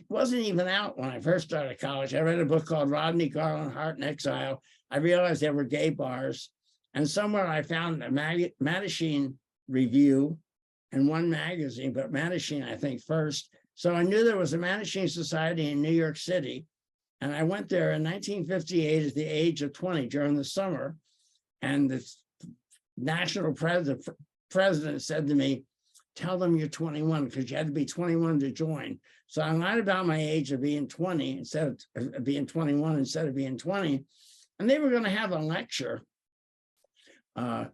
S2: wasn't even out when I first started college. I read a book called Rodney Garland, Heart in Exile. I realized there were gay bars. And somewhere I found a Mattachine review and one magazine, but Mattachine, I think, first. So I knew there was a Mattachine Society in New York City. And I went there in 1958 at the age of 20 during the summer. And the national president said to me, tell them you're 21, because you had to be 21 to join. So I lied about my age of being 20 instead of being 21 instead of being 20. And they were going to have a lecture by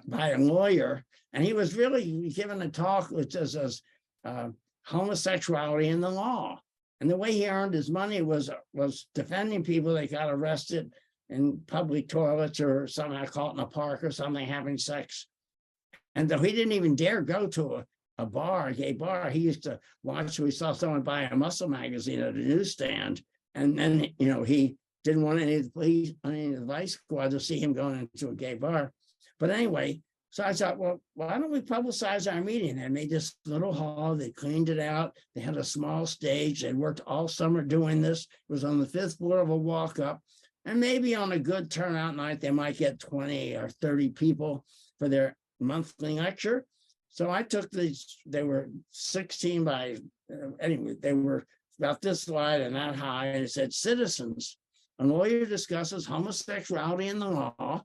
S2: a lawyer. And he was really giving a talk which says homosexuality in the law. And the way he earned his money was defending people that got arrested in public toilets or somehow caught in a park or something having sex. And though he didn't even dare go to a bar, a gay bar, he used to watch. We saw someone buy a muscle magazine at a newsstand, and then, you know, he didn't want any of the police, any of the vice squad to see him going into a gay bar. But anyway, so I thought, well, why don't we publicize our meeting? They made this little hall, they cleaned it out, they had a small stage, they worked all summer doing this. It was on the 5th floor of a walk-up, and maybe on a good turnout night, they might get 20 or 30 people for their monthly lecture. So I took these, they were 16 by, anyway, they were about this wide and that high, and it said, "Citizens, a lawyer discusses homosexuality in the law,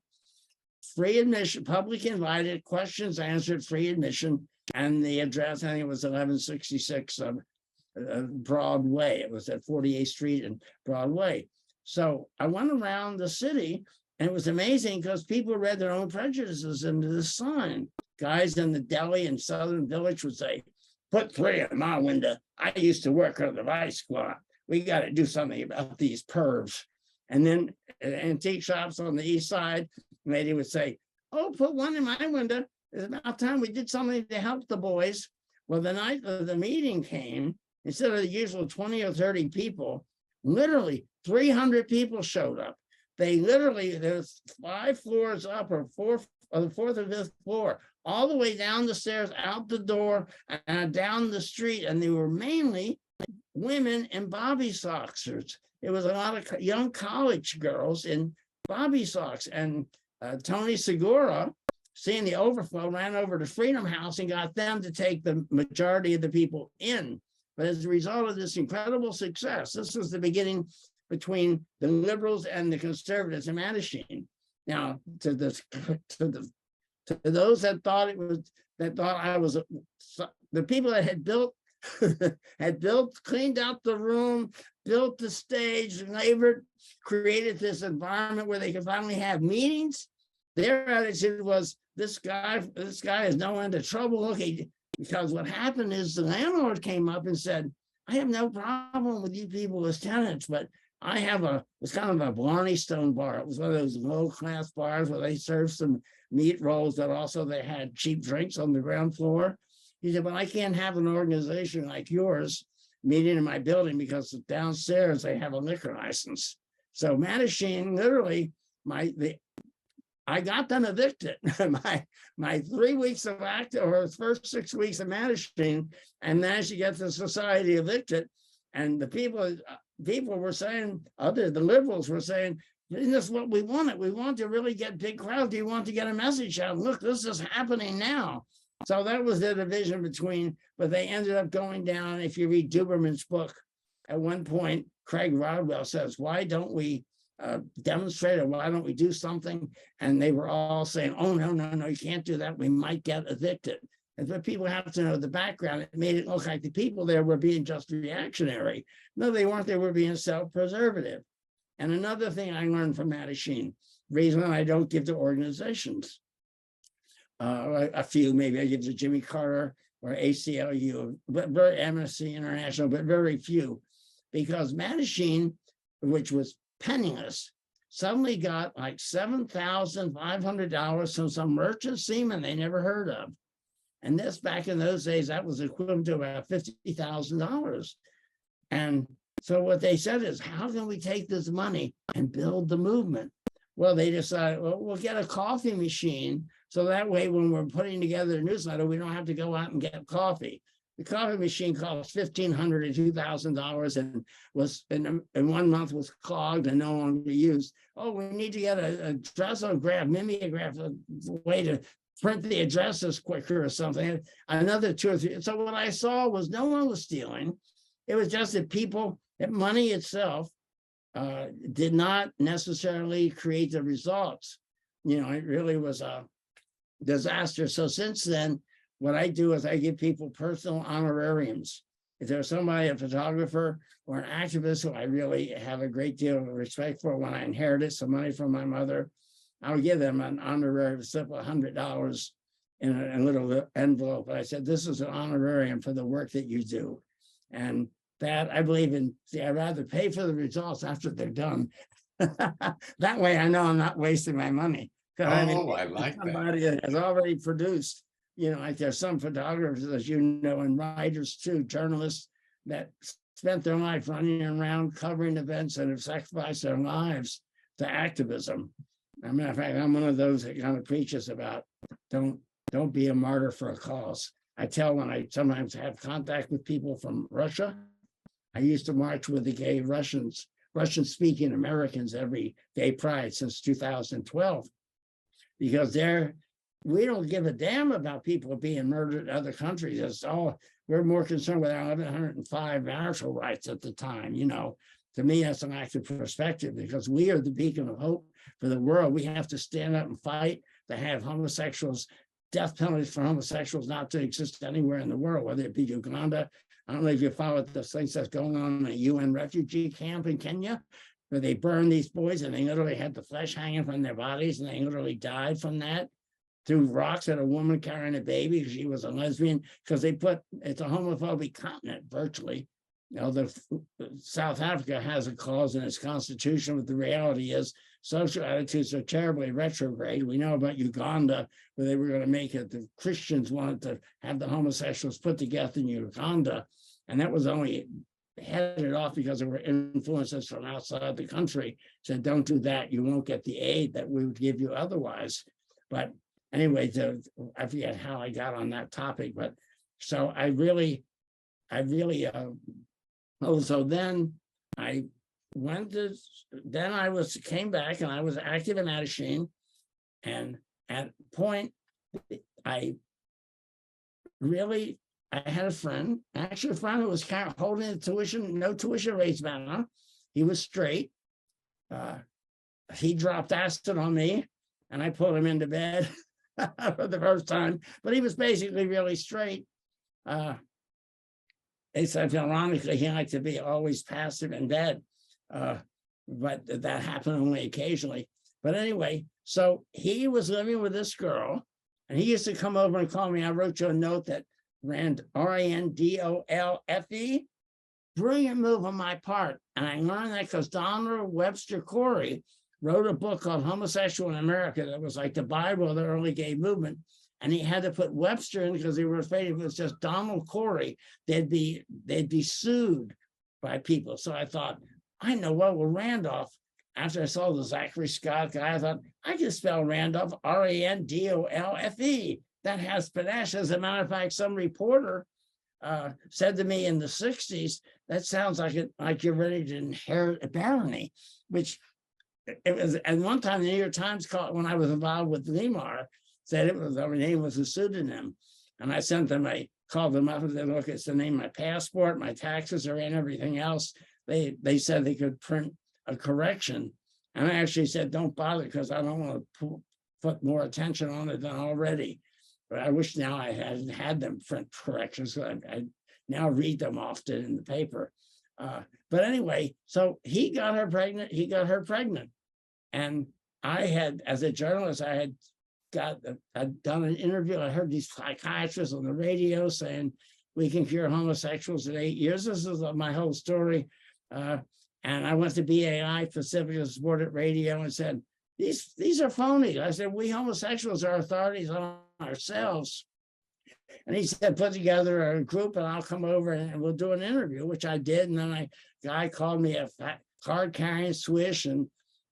S2: free admission, public invited, questions answered, free admission." And the address, I think it was 1166 Broadway. It was at 48th Street and Broadway. So I went around the city, and it was amazing because people read their own prejudices into the sign. Guys in the deli in Southern Village would say, "Put 3 in my window. I used to work on the Vice Squad. We got to do something about these pervs." And then antique shops on the east side, lady would say, "Oh, put 1 in my window. It's about time we did something to help the boys." Well, the night of the meeting came, instead of the usual 20 or 30 people, literally 300 people showed up. They literally, there's 5 floors up, or the 4th or 5th floor, all the way down the stairs, out the door, and down the street. And they were mainly women in bobby socksers. It was a lot of young college girls in bobby socks. And Tony Segura, seeing the overflow, ran over to Freedom House and got them to take the majority of the people in. But as a result of this incredible success, this was the beginning between the liberals and the conservatives in Mattachine. Now, to those that thought I was the people that had built cleaned out the room, built the stage, labored, created this environment where they could finally have meetings. Their attitude was, this guy is no end of trouble. Look, because what happened is the landlord came up and said, "I have no problem with you people as tenants, but I have it's kind of a Blarney Stone bar. It was one of those low-class bars where they served some meat rolls, but also they had cheap drinks on the ground floor." He said, "Well, I can't have an organization like yours meeting in my building because downstairs they have a liquor license." So Mattachine, literally, I got them evicted. my 3 weeks of or first 6 weeks of Mattachine, and managed to get the society evicted. And the people were saying, the liberals were saying, "Isn't this what we wanted? We want to really get big crowds. Do you want to get a message out? Look, this is happening now." So that was the division between, but they ended up going down. If you read Duberman's book, at one point, Craig Rodwell says, "Why don't we demonstrate, or why don't we do something?" And they were all saying, "Oh, no, you can't do that. We might get evicted." And but people have to know the background. It made it look like the people there were being just reactionary. No, they weren't. They were being self-preservative. And another thing I learned from Mattachine, reason I don't give to organizations, a few, maybe I give to Jimmy Carter or ACLU, but very Amnesty International, but very few, because Mattachine, which was penniless, suddenly got like $7,500 from some merchant seaman they never heard of. And this, back in those days, that was equivalent to about $50,000. And so what they said is, how can we take this money and build the movement? Well, they decided, well, we'll get a coffee machine. So that way, when we're putting together a newsletter, we don't have to go out and get coffee. The coffee machine cost $1,500 to $2,000 and was in 1 month was clogged and no longer used. Oh, we need to get a addressograph, mimeograph, a way to print the addresses quicker or something. Another 2 or 3. So what I saw was no one was stealing. It was just that money itself did not necessarily create the results. It really was a disaster. So since then, what I do is I give people personal honorariums. If there's somebody, a photographer or an activist who I really have a great deal of respect for, when I inherited some money from my mother, I'll give them an honorarium, simple $100 in a little envelope. I said, "This is an honorarium for the work that you do." And that I believe in. See, I'd rather pay for the results after they're done. That way I know I'm not wasting my money.
S1: I like
S2: somebody that has already produced, like there's some photographers, as and writers too, journalists that spent their life running around covering events and have sacrificed their lives to activism. As a matter of fact, I'm one of those that kind of preaches about don't be a martyr for a cause. I tell when I sometimes have contact with people from Russia, I used to march with the gay Russian-speaking Americans every Gay Pride since 2012, because they're we don't give a damn about people being murdered in other countries. It's all, we're more concerned with our 105 marital rights at the time. To me, that's an active perspective, because we are the beacon of hope for the world. We have to stand up and fight to have homosexuals, death penalties for homosexuals not to exist anywhere in the world, whether it be Uganda. I don't know if you follow the things that's going on in a UN refugee camp in Kenya, where they burn these boys and they literally had the flesh hanging from their bodies, and they literally died from that. Threw rocks at a woman carrying a baby because she was a lesbian, because it's a homophobic continent virtually. South Africa has a clause in its constitution, but the reality is social attitudes are terribly retrograde. We know about Uganda, where they were going to make it, the Christians wanted to have the homosexuals put to death in Uganda, and that was only headed off because there were influences from outside the country. Said, don't do that, you won't get the aid that we would give you otherwise. But anyway, I forget how I got on that topic, but so I really, so then I came back and I was active in Adisheen, and at a point, I had a friend, actually a friend who was kind of holding the tuition, no tuition rates banner. He was straight. He dropped acid on me, and I put him into bed for the first time, but he was basically really straight. Except ironically, he liked to be always passive in bed, but that happened only occasionally. But anyway, so he was living with this girl, and he used to come over and call me. I wrote you a note that ran Randolphe. Brilliant move on my part. And I learned that because Donald Webster Corey wrote a book called Homosexual in America that was like the Bible of the early gay movement. And he had to put Webster in because they were afraid if it was just Donald Corey, they'd be sued by people. So I thought, I know well Randolph. After I saw the Zachary Scott guy, I thought, I can spell Randolph, Randolphe. That has panache. As a matter of fact, some reporter said to me in the 60s, that sounds like you're ready to inherit a barony, which it was. At one time, the New York Times called, when I was involved with Limar, said it was, our name was a pseudonym. And I called them up and said, look, it's the name of my passport, my taxes are in, everything else. They said they could print a correction. And I actually said, don't bother, because I don't want to put more attention on it than already. But I wish now I had them print corrections. So I now read them often in the paper. But anyway, so he got her pregnant. And I had, as a journalist, I'd done an interview. I heard these psychiatrists on the radio saying, we can cure homosexuals in 8 years. This is my whole story. And I went to BAI, Pacific Supported Radio, and said, these are phony. I said, we homosexuals are authorities on ourselves. And he said, put together a group and I'll come over and we'll do an interview, which I did. And then guy called me a card-carrying swish and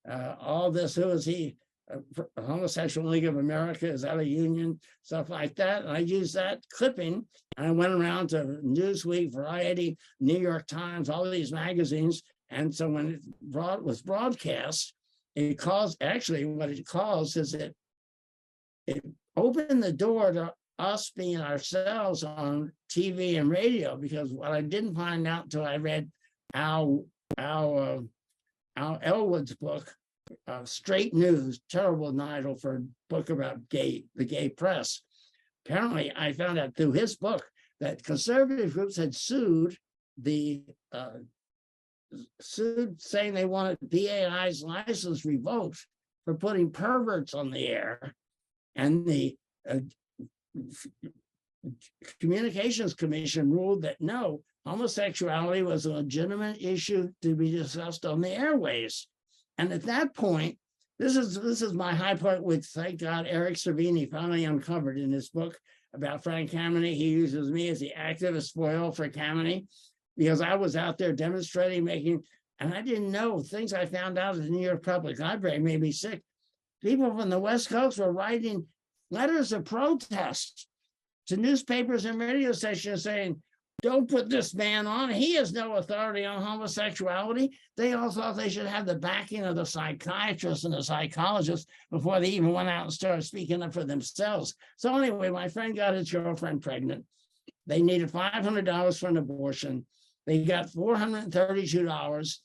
S2: all this. Who is he? A Homosexual League of America, is that a union? Stuff like that. And I used that clipping and I went around to Newsweek, Variety, New York Times, all of these magazines. And so when it was broadcast, it caused, actually what it caused is it opened the door to us being ourselves on TV and radio, because what I didn't find out until I read Al Elwood's book, Straight News, terrible title for a book about the gay press. Apparently, I found out through his book that conservative groups had sued saying they wanted BAI's license revoked for putting perverts on the air. And the Communications Commission ruled that no, homosexuality was a legitimate issue to be discussed on the airways. And at that point, this is my high point, which, thank God, Eric Servini finally uncovered in his book about Frank Kameny. He uses me as the activist foil for Kameny, because I was out there demonstrating, and I didn't know things I found out at the New York Public Library made me sick. People from the West Coast were writing letters of protest to newspapers and radio stations saying, don't put this man on. He has no authority on homosexuality. They all thought they should have the backing of the psychiatrist and the psychologist before they even went out and started speaking up for themselves. So anyway, my friend got his girlfriend pregnant. They needed $500 for an abortion. They got $432.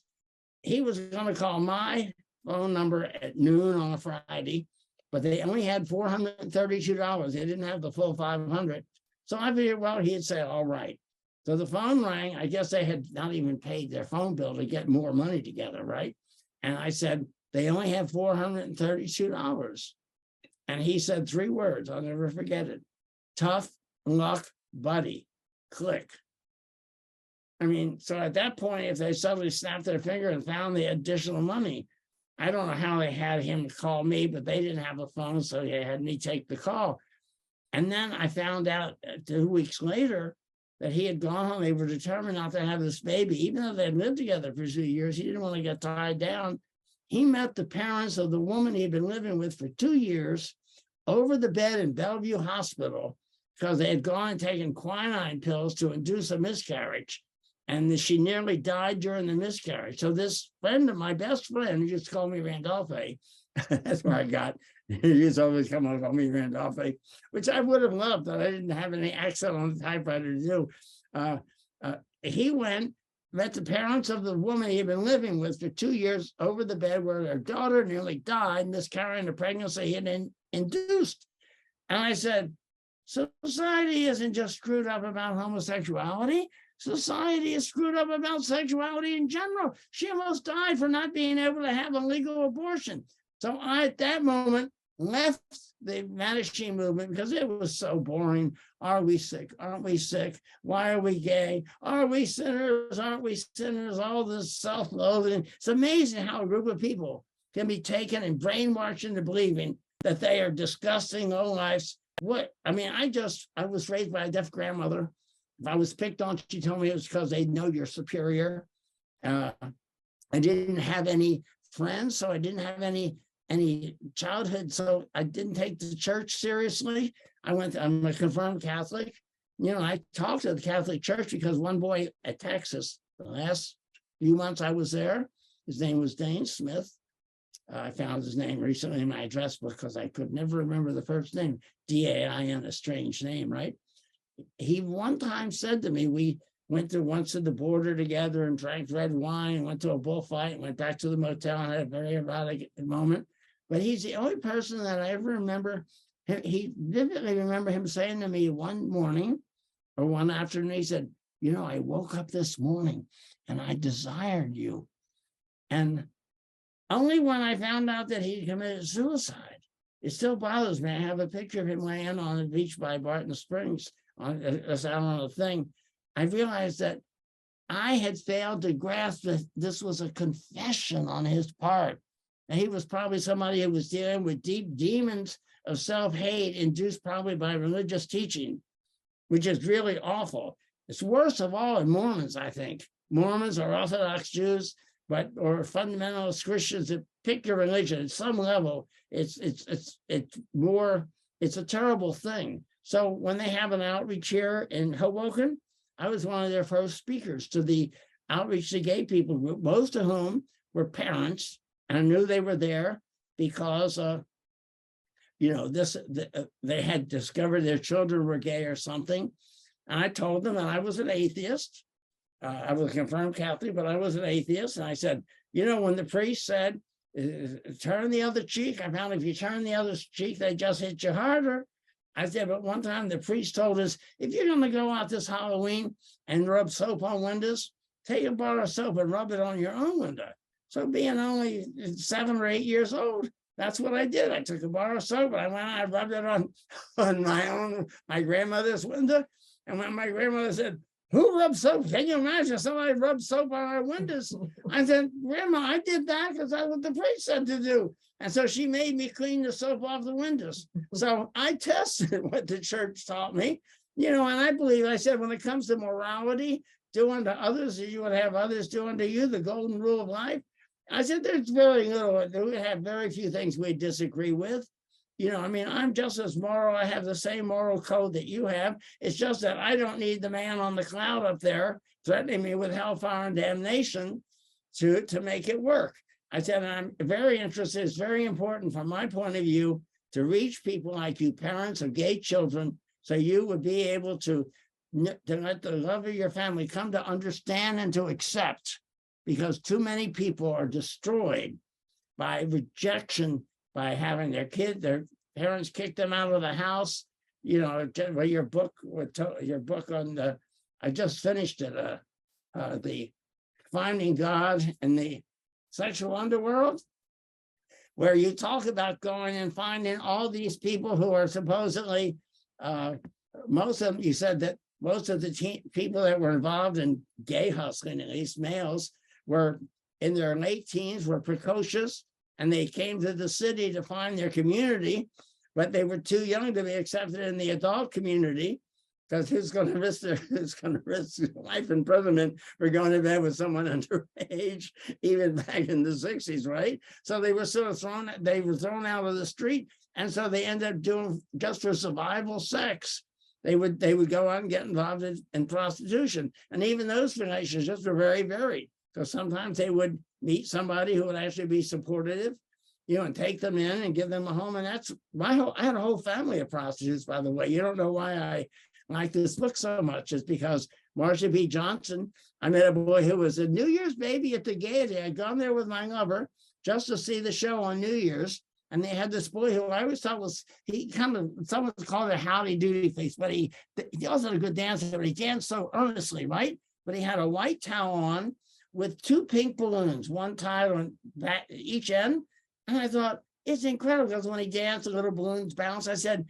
S2: He was going to call my phone number at noon on a Friday, but they only had $432. They didn't have the full 500. So I figured, well, he'd say, all right. So the phone rang. I guess they had not even paid their phone bill to get more money together, right? And I said, they only have $432. And he said 3 words. I'll never forget it. Tough luck, buddy. Click. I mean, so at that point, if they suddenly snapped their finger and found the additional money, I don't know how they had him call me, but they didn't have a phone, so they had me take the call. And then I found out 2 weeks later that he had gone home. They were determined not to have this baby, even though they had lived together for 2 years. He didn't want to get tied down. He met the parents of the woman he had been living with for 2 years over the bed in Bellevue Hospital because they had gone and taken quinine pills to induce a miscarriage. And she nearly died during the miscarriage. So this friend of my best friend, who just called me Randolphe, that's where I got, he used to always come and call me Randolphe, which I would have loved, but I didn't have any accent on the typewriter to do. He went, met the parents of the woman he had been living with for 2 years over the bed where their daughter nearly died, miscarrying a pregnancy he had induced. And I said, society isn't just screwed up about homosexuality. Society is screwed up about sexuality in general. She almost died for not being able to have a legal abortion. So I, at that moment, left the Mattachine movement because it was so boring. Are we sick? Aren't we sick? Why are we gay? Are we sinners? Aren't we sinners? All this self-loathing. It's amazing how a group of people can be taken and brainwashed into believing that they are disgusting lowlifes. What? I mean, I was raised by a deaf grandmother. If I was picked on, she told me it was because they know you're superior. I didn't have any friends, so I didn't have any childhood, so I didn't take the church seriously. I'm a confirmed Catholic. You know, I talked to the Catholic Church because one boy at Texas, the last few months I was there, his name was Dane Smith. I found his name recently in my address book because I could never remember the first name. D-A-I-N, a strange name, right? He one time said to me, we went to once to the border together and drank red wine, went to a bullfight, and went back to the motel and had a very erotic moment. But he's the only person that I ever remember. He vividly remember him saying to me one morning or one afternoon, he said, you know, I woke up this morning and I desired you. And only when I found out that he committed suicide, it still bothers me. I have a picture of him laying on the beach by Barton Springs on a thing. I realized that I had failed to grasp that this was a confession on his part. And he was probably somebody who was dealing with deep demons of self-hate induced probably by religious teaching, which is really awful. It's worst of all in Mormons, I think. Mormons or Orthodox Jews, or fundamentalist Christians that pick your religion at some level. It's a terrible thing. So when they have an outreach here in Hoboken, I was one of their first speakers to the outreach to gay people group, most of whom were parents, and I knew they were there because, they had discovered their children were gay or something. And I told them that I was an atheist. I was a confirmed Catholic, but I was an atheist. And I said, when the priest said, turn the other cheek, I found if you turn the other cheek, they just hit you harder. I said, but one time the priest told us, if you're going to go out this Halloween and rub soap on windows, take a bar of soap and rub it on your own window. So being only 7 or 8 years old, that's what I did. I took a bar of soap and I went out and rubbed it on my grandmother's window. And when my grandmother said, who rubs soap? Can you imagine somebody rubbed soap on our windows? I said, Grandma, I did that because that's what the priest said to do. And so she made me clean the soap off the windows. So I tested what the church taught me, and I said, when it comes to morality, do unto others as you would have others do unto you, the golden rule of life. I said, there's very little, we have very few things we disagree with. You know, I mean, I'm just as moral. I have the same moral code that you have. It's just that I don't need the man on the cloud up there threatening me with hellfire and damnation to make it work. I said, I'm very interested. It's very important from my point of view to reach people like you, parents of gay children, so you would be able to let the love of your family come to understand and to accept, because too many people are destroyed by rejection, by having their parents kick them out of the house. You know, your book on the, I just finished it, the Finding God in the Sexual Underworld, where you talk about going and finding all these people who are supposedly, most of them, you said that most of the people that were involved in gay hustling, at least males, were in their late teens, were precocious, and they came to the city to find their community, but they were too young to be accepted in the adult community, because who's going to risk life imprisonment for going to bed with someone underage, even back in the 60s, right? So they were sort of thrown out of the street, and so they ended up doing, just for survival sex, they would go out and get involved in prostitution. And even those relationships were very varied. So sometimes they would meet somebody who would actually be supportive, you know, and take them in and give them a home. And that's I had a whole family of prostitutes, by the way. You don't know why I like this book so much. It's because Toby Johnson, I met a boy who was a New Year's baby at the Gaiety. I'd gone there with my lover just to see the show on New Year's. And they had this boy who I always thought was, someone called it a howdy doody face, but he wasn't a good dancer, but he danced so earnestly, right? But he had a white towel on with two pink balloons, one tied on each end. And I thought, it's incredible, because when he danced, the little balloons bounced. I said,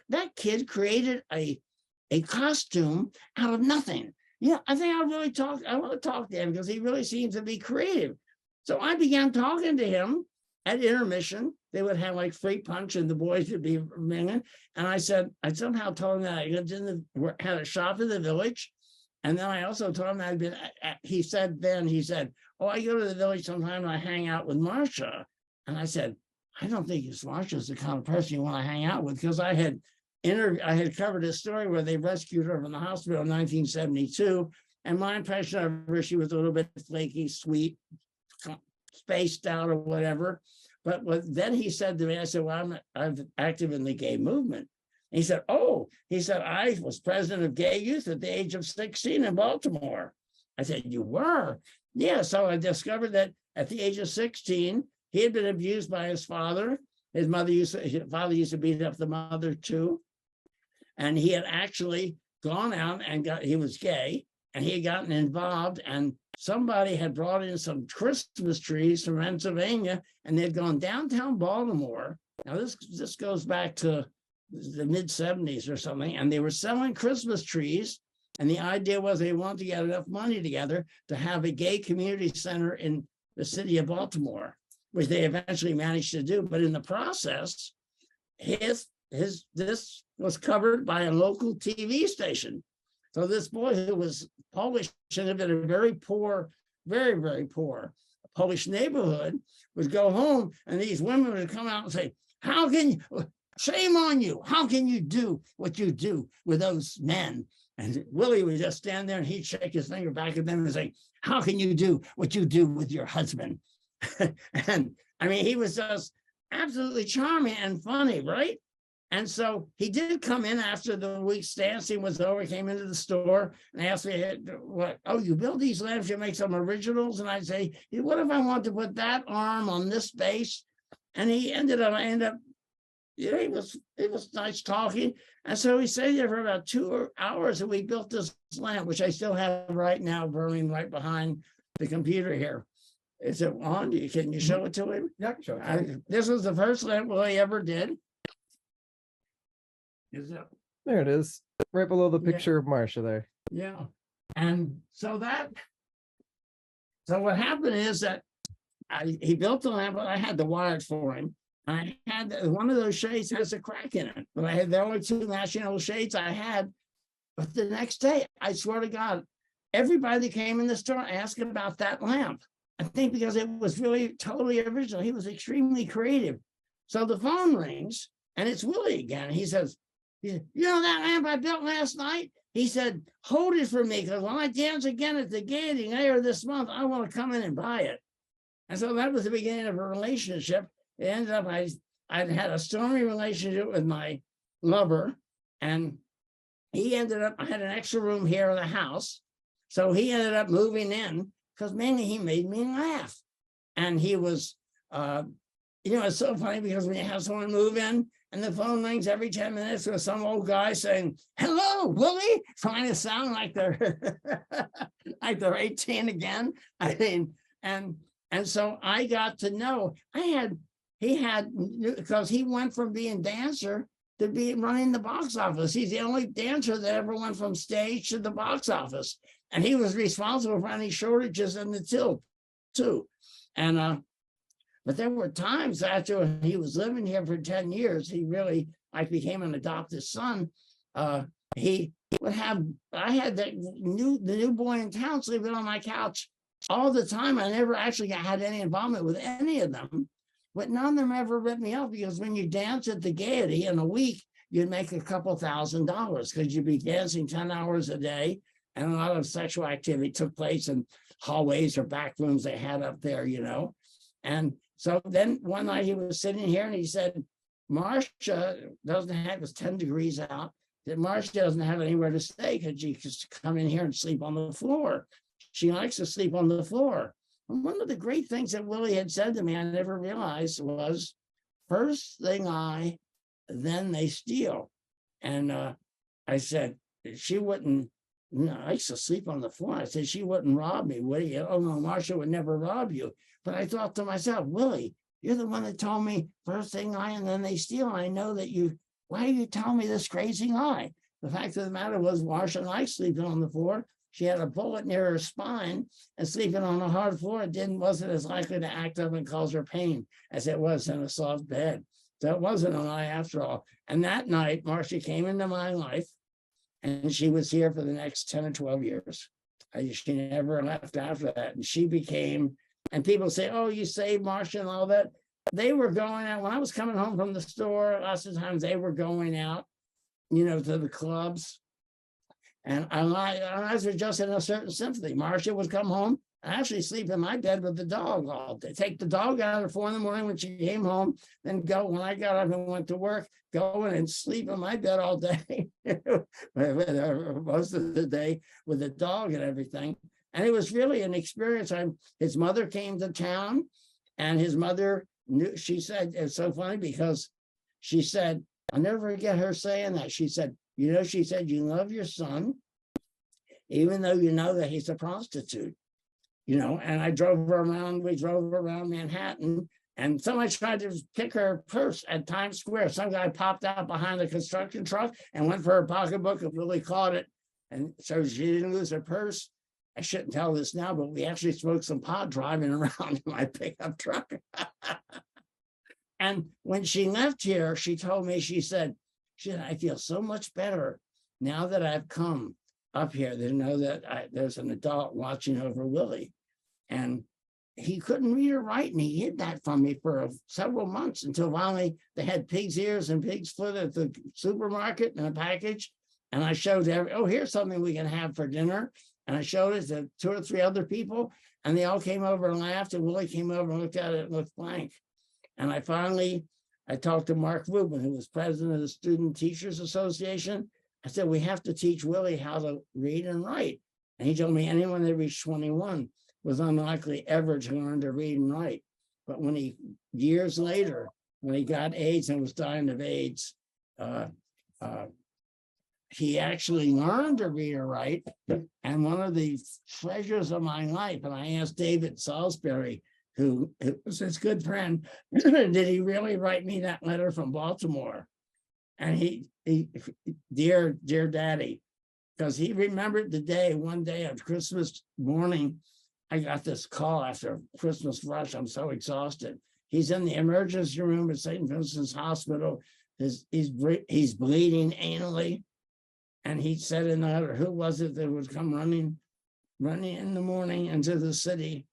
S2: that kid created a costume out of nothing. Yeah, I think I want to talk to him, because he really seems to be creative. So I began talking to him at intermission. They would have like free punch and the boys would be minging. And I somehow told him that I lived had a shop in the village. And then I also told him that I'd been, he said, oh, I go to the village sometime and I hang out with Marcia. And I said, I don't think Marcia's the kind of person you want to hang out with, because I had covered a story where they rescued her from the hospital in 1972. And my impression of her, she was a little bit flaky, sweet, spaced out or whatever. But then he said to me, I said, well, I'm active in the gay movement. And he said, I was president of gay youth at the age of 16 in Baltimore. I said, you were? Yeah, so I discovered that at the age of 16, he had been abused by his father. His father used to beat up the mother too. And he had actually gone out and he was gay, and he had gotten involved, and somebody had brought in some Christmas trees from Pennsylvania, and they'd gone downtown Baltimore. Now this goes back to the mid-70s or something, and they were selling Christmas trees. And the idea was they wanted to get enough money together to have a gay community center in the city of Baltimore, which they eventually managed to do. But in the process, this was covered by a local TV station. So this boy who was Polish and lived in a very poor, very, very poor Polish neighborhood would go home, and these women would come out and say, shame on you. How can you do what you do with those men? And Willie would just stand there and he'd shake his finger back at them and say, how can you do what you do with your husband? And I mean, he was just absolutely charming and funny, right? And so he did come in after the week's dancing was over, came into the store and asked me, what, oh, you build these lamps, you make some originals? And I'd say, what if I want to put that arm on this base? And I ended up, it was nice talking. And so we stayed there for about 2 hours and we built this lamp, which I still have right now burning right behind the computer here. Is it on? Can you show it to him?
S3: Yeah, I can show it to him.
S2: This was the first lamp Willie ever did. Is it?
S3: There it is, right below the picture of Marcia there.
S2: Yeah. And so what happened is that he built the lamp, but I had the wires for him. I had one of those shades has a crack in it, but I had the only two national shades I had. But the next day, I swear to God, everybody that came in the store asked about that lamp. I think because it was really totally original. He was extremely creative. So the phone rings And it's Willie again. He says, you know that lamp I built last night? He said, hold it for me, because when I dance again at the Gaiety later this month, I want to come in and buy it. And so that was the beginning of a relationship. It ended up, I'd had a stormy relationship with my lover, and he ended up, I had an extra room here in the house. So he ended up moving in because mainly he made me laugh. And he was, it's so funny because when you have someone move in and the phone rings every 10 minutes with some old guy saying, hello, Willie, trying to sound like they're like they're 18 again. I mean, and so I got to know he had, because he went from being dancer to be running the box office. He's the only dancer that ever went from stage to the box office. And he was responsible for any shortages in the till too. And but there were times after he was living here for 10 years, he really became an adopted son. He would have, I had the new boy in town sleeping on my couch all the time. I never actually had any involvement with any of them, but none of them ever ripped me off, because when you dance at the Gaiety in a week, you'd make a couple $1,000 because you'd be dancing 10 hours a day. And a lot of sexual activity took place in hallways or back rooms they had up there, And so then one night he was sitting here and he said, Marcia doesn't have, it was 10 degrees out, that Marcia doesn't have anywhere to stay because she could come in here and sleep on the floor. She likes to sleep on the floor. And one of the great things that Willie had said to me, I never realized, was first thing I, then they steal. And I said, she wouldn't, I used to sleep on the floor. I said, she wouldn't rob me, would you? Oh no, Marcia would never rob you. But I thought to myself, Willie, you're the one that told me first thing I, and then they steal. I know that why are you telling me this crazy lie? The fact of the matter was, Marcia liked sleeping on the floor. She had a bullet near her spine, and sleeping on a hard floor, wasn't as likely to act up and cause her pain as it was in a soft bed. So it wasn't a lie after all. And that night, Marcia came into my life, and she was here for the next 10 or 12 years. She never left after that. And she became, and people say, oh, you saved Marcia and all that. They were going out, when I was coming home from the store, lots of times they were going out, to the clubs. And I was just in a certain symphony. Marcia would come home and actually sleep in my bed with the dog all day. Take the dog out at 4 in the morning when she came home, then go, when I got up and went to work, go in and sleep in my bed all day, most of the day with the dog and everything. And it was really an experience. His mother came to town, and his mother knew, she said, it's so funny because she said, I'll never forget her saying that. She said, she said, you love your son, even though you know that he's a prostitute, and we drove around Manhattan, and somebody tried to pick her purse at Times Square. Some guy popped out behind the construction truck and went for her pocketbook and really caught it. And so she didn't lose her purse. I shouldn't tell this now, but we actually smoked some pot driving around in my pickup truck. And when she left here, she told me, she said, I feel so much better now that I've come up here to know that there's an adult watching over Willie. And he couldn't read or write, and he hid that from me for several months until finally they had pig's ears and pig's foot at the supermarket in a package. And I showed here's something we can have for dinner. And I showed it to 2 or 3 other people, and they all came over and laughed, and Willie came over and looked at it and looked blank. And I talked to Mark Rubin, who was president of the Student Teachers Association. I said, we have to teach Willie how to read and write. And he told me anyone that reached 21 was unlikely ever to learn to read and write. But years later, when he got AIDS and was dying of AIDS, he actually learned to read or write. And one of the treasures of my life, and I asked David Salisbury, who was his good friend, did he really write me that letter from Baltimore? And he dear daddy, because he remembered the day, one day of Christmas morning, I got this call after Christmas rush. I'm so exhausted. He's in the emergency room at St. Vincent's Hospital. He's bleeding anally. And he said in the letter, who was it that would come running in the morning into the city,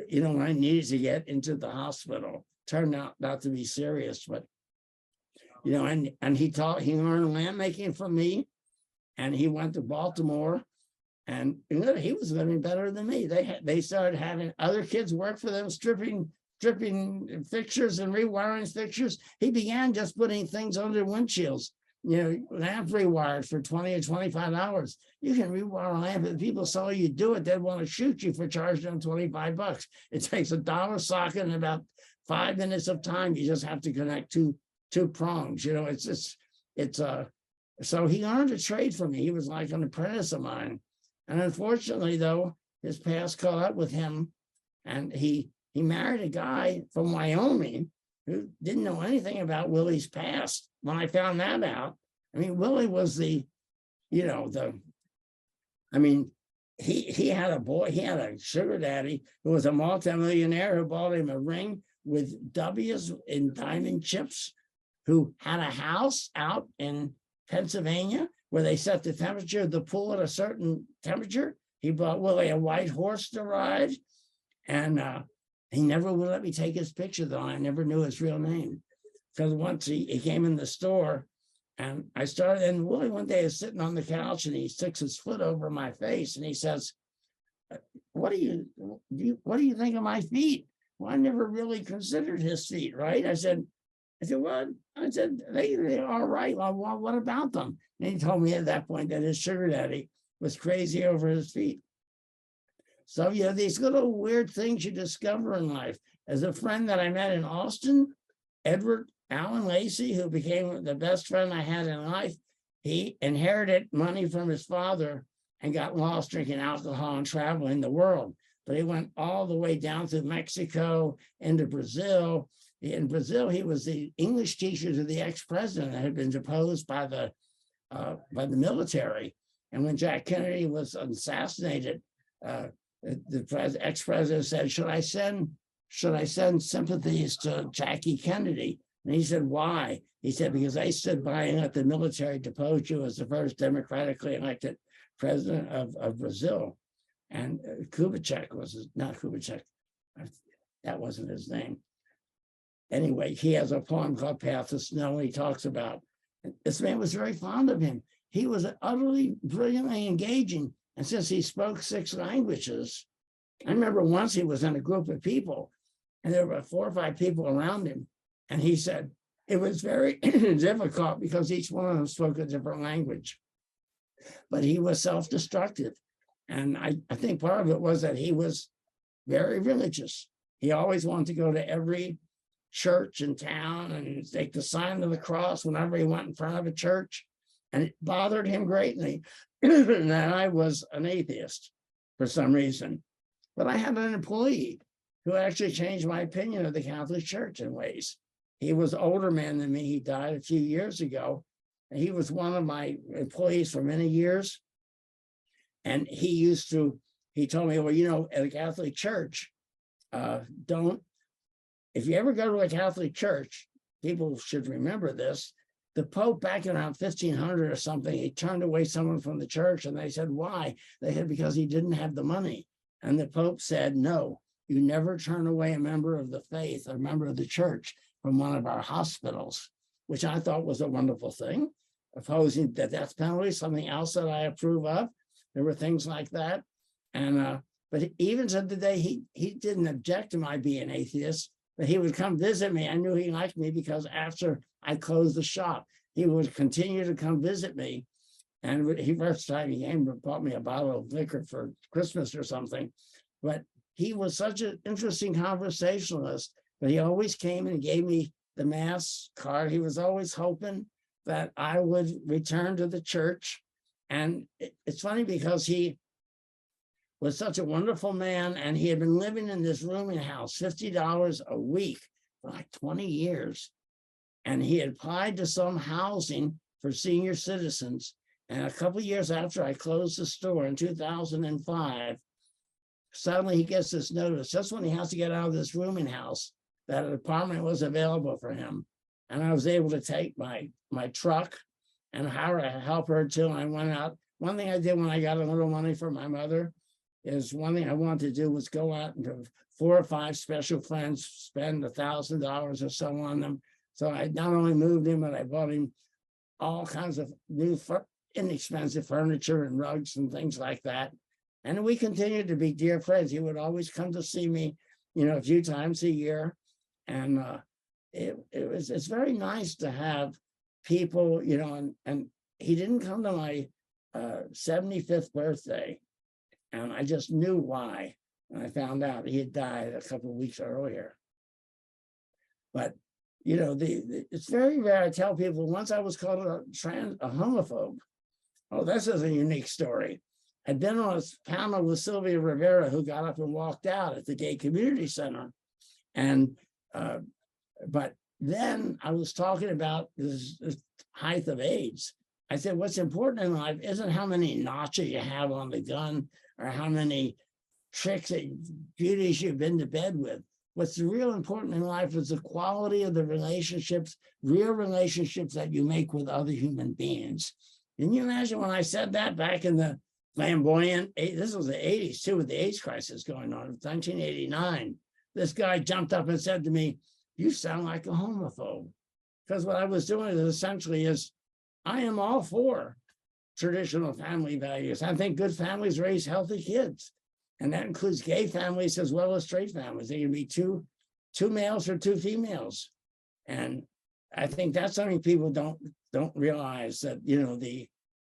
S2: when I needed to get into the hospital? Turned out not to be serious, but you know, and he learned lamp making from me, and he went to Baltimore, and you know, he was living better than me. They started having other kids work for them, stripping fixtures and rewiring fixtures. He began just putting things under windshields, you know, lamp rewired for 20 or 25 hours. You can rewire a lamp. If people saw you do it, they'd want to shoot you for charging them $25. It takes $1 socket and about 5 minutes of time. You just have to connect two prongs. You know, so he learned a trade from me. He was like an apprentice of mine. And unfortunately, though, his past caught up with him, and he married a guy from Wyoming who didn't know anything about Willie's past. When I found that out, I mean, Willie was he had a sugar daddy who was a multimillionaire who bought him a ring with W's in diamond chips, who had a house out in Pennsylvania where they set the temperature of the pool at a certain temperature. He bought Willie a white horse to ride, and he never would let me take his picture, though. I never knew his real name, because once he came in the store, and Willie one day is sitting on the couch, and he sticks his foot over my face, and he says, what do you think of my feet? Well, I never really considered his feet, right? I said, what? I said, they're all right. Well, what about them? And he told me at that point that his sugar daddy was crazy over his feet. So, you know, these little weird things you discover in life. As a friend that I met in Austin, Edward Allen Lacey, who became the best friend I had in life, he inherited money from his father and got lost drinking alcohol and traveling the world. But he went all the way down to Mexico, into Brazil. In Brazil, he was the English teacher to the ex-president that had been deposed by the military. And when Jack Kennedy was assassinated, the ex-president said, should I send sympathies to Jackie Kennedy? And he said, why? He said, because I stood by and let the military depose you as the first democratically elected president of Brazil. And not Kubitschek, that wasn't his name. Anyway, he has a poem called Path of Snow, and he talks about, this man was very fond of him. He was utterly brilliantly engaging. And since he spoke 6 languages, I remember once he was in a group of people, and there were 4 or 5 people around him. And he said, it was very difficult because each one of them spoke a different language. But he was self-destructive. And I think part of it was that he was very religious. He always wanted to go to every church in town and take the sign of the cross whenever he went in front of a church. And it bothered him greatly that I was an atheist for some reason. But I had an employee who actually changed my opinion of the Catholic Church in ways. He was an older man than me. He died a few years ago. And he was one of my employees for many years. And he told me, well, you know, at a Catholic Church, if you ever go to a Catholic church, people should remember this. The Pope, back around 1500 or something, he turned away someone from the church, and they said, why? They said, because he didn't have the money. And the Pope said, no, you never turn away a member of the faith, a member of the church, from one of our hospitals, which I thought was a wonderful thing. Opposing the death penalty, something else that I approve of. There were things like that. And but even to the day he didn't object to my being atheist, but he would come visit me. I knew he liked me because after I closed the shop, he would continue to come visit me. And he first time he came and bought me a bottle of liquor for Christmas or something. But he was such an interesting conversationalist. But he always came and gave me the Mass card. He was always hoping that I would return to the church. And it's funny because he was such a wonderful man, and he had been living in this rooming house, $50 a week for like 20 years. And he had applied to some housing for senior citizens. And a couple of years after I closed the store in 2005, suddenly he gets this notice, just when he has to get out of this rooming house, that an apartment was available for him. And I was able to take my truck and hire a helper till I went out. One thing I did when I got a little money from my mother is one thing I wanted to do was go out and have 4 or 5 special friends, spend $1,000 or so on them, So I not only moved him, but I bought him all kinds of new inexpensive furniture and rugs and things like that. And we continued to be dear friends. He would always come to see me, a few times a year. And it's very nice to have people, and he didn't come to my 75th birthday. And I just knew why. And I found out he had died a couple of weeks earlier. But, it's very rare. I tell people, once I was called a homophobe. Oh, this is a unique story. I'd been on a panel with Sylvia Rivera, who got up and walked out at the Gay Community Center. And, but then I was talking about this height of AIDS. I said, what's important in life isn't how many notches you have on the gun or how many tricks and beauties you've been to bed with. What's real important in life is the quality of the relationships, real relationships that you make with other human beings. Can you imagine when I said that back in the flamboyant, this was the 80s too, with the AIDS crisis going on, 1989. This guy jumped up and said to me, you sound like a homophobe. Because what I was doing essentially is, I am all for traditional family values. I think good families raise healthy kids. And that includes gay families as well as straight families. They can be two males or two females. And I think that's something people don't realize, that,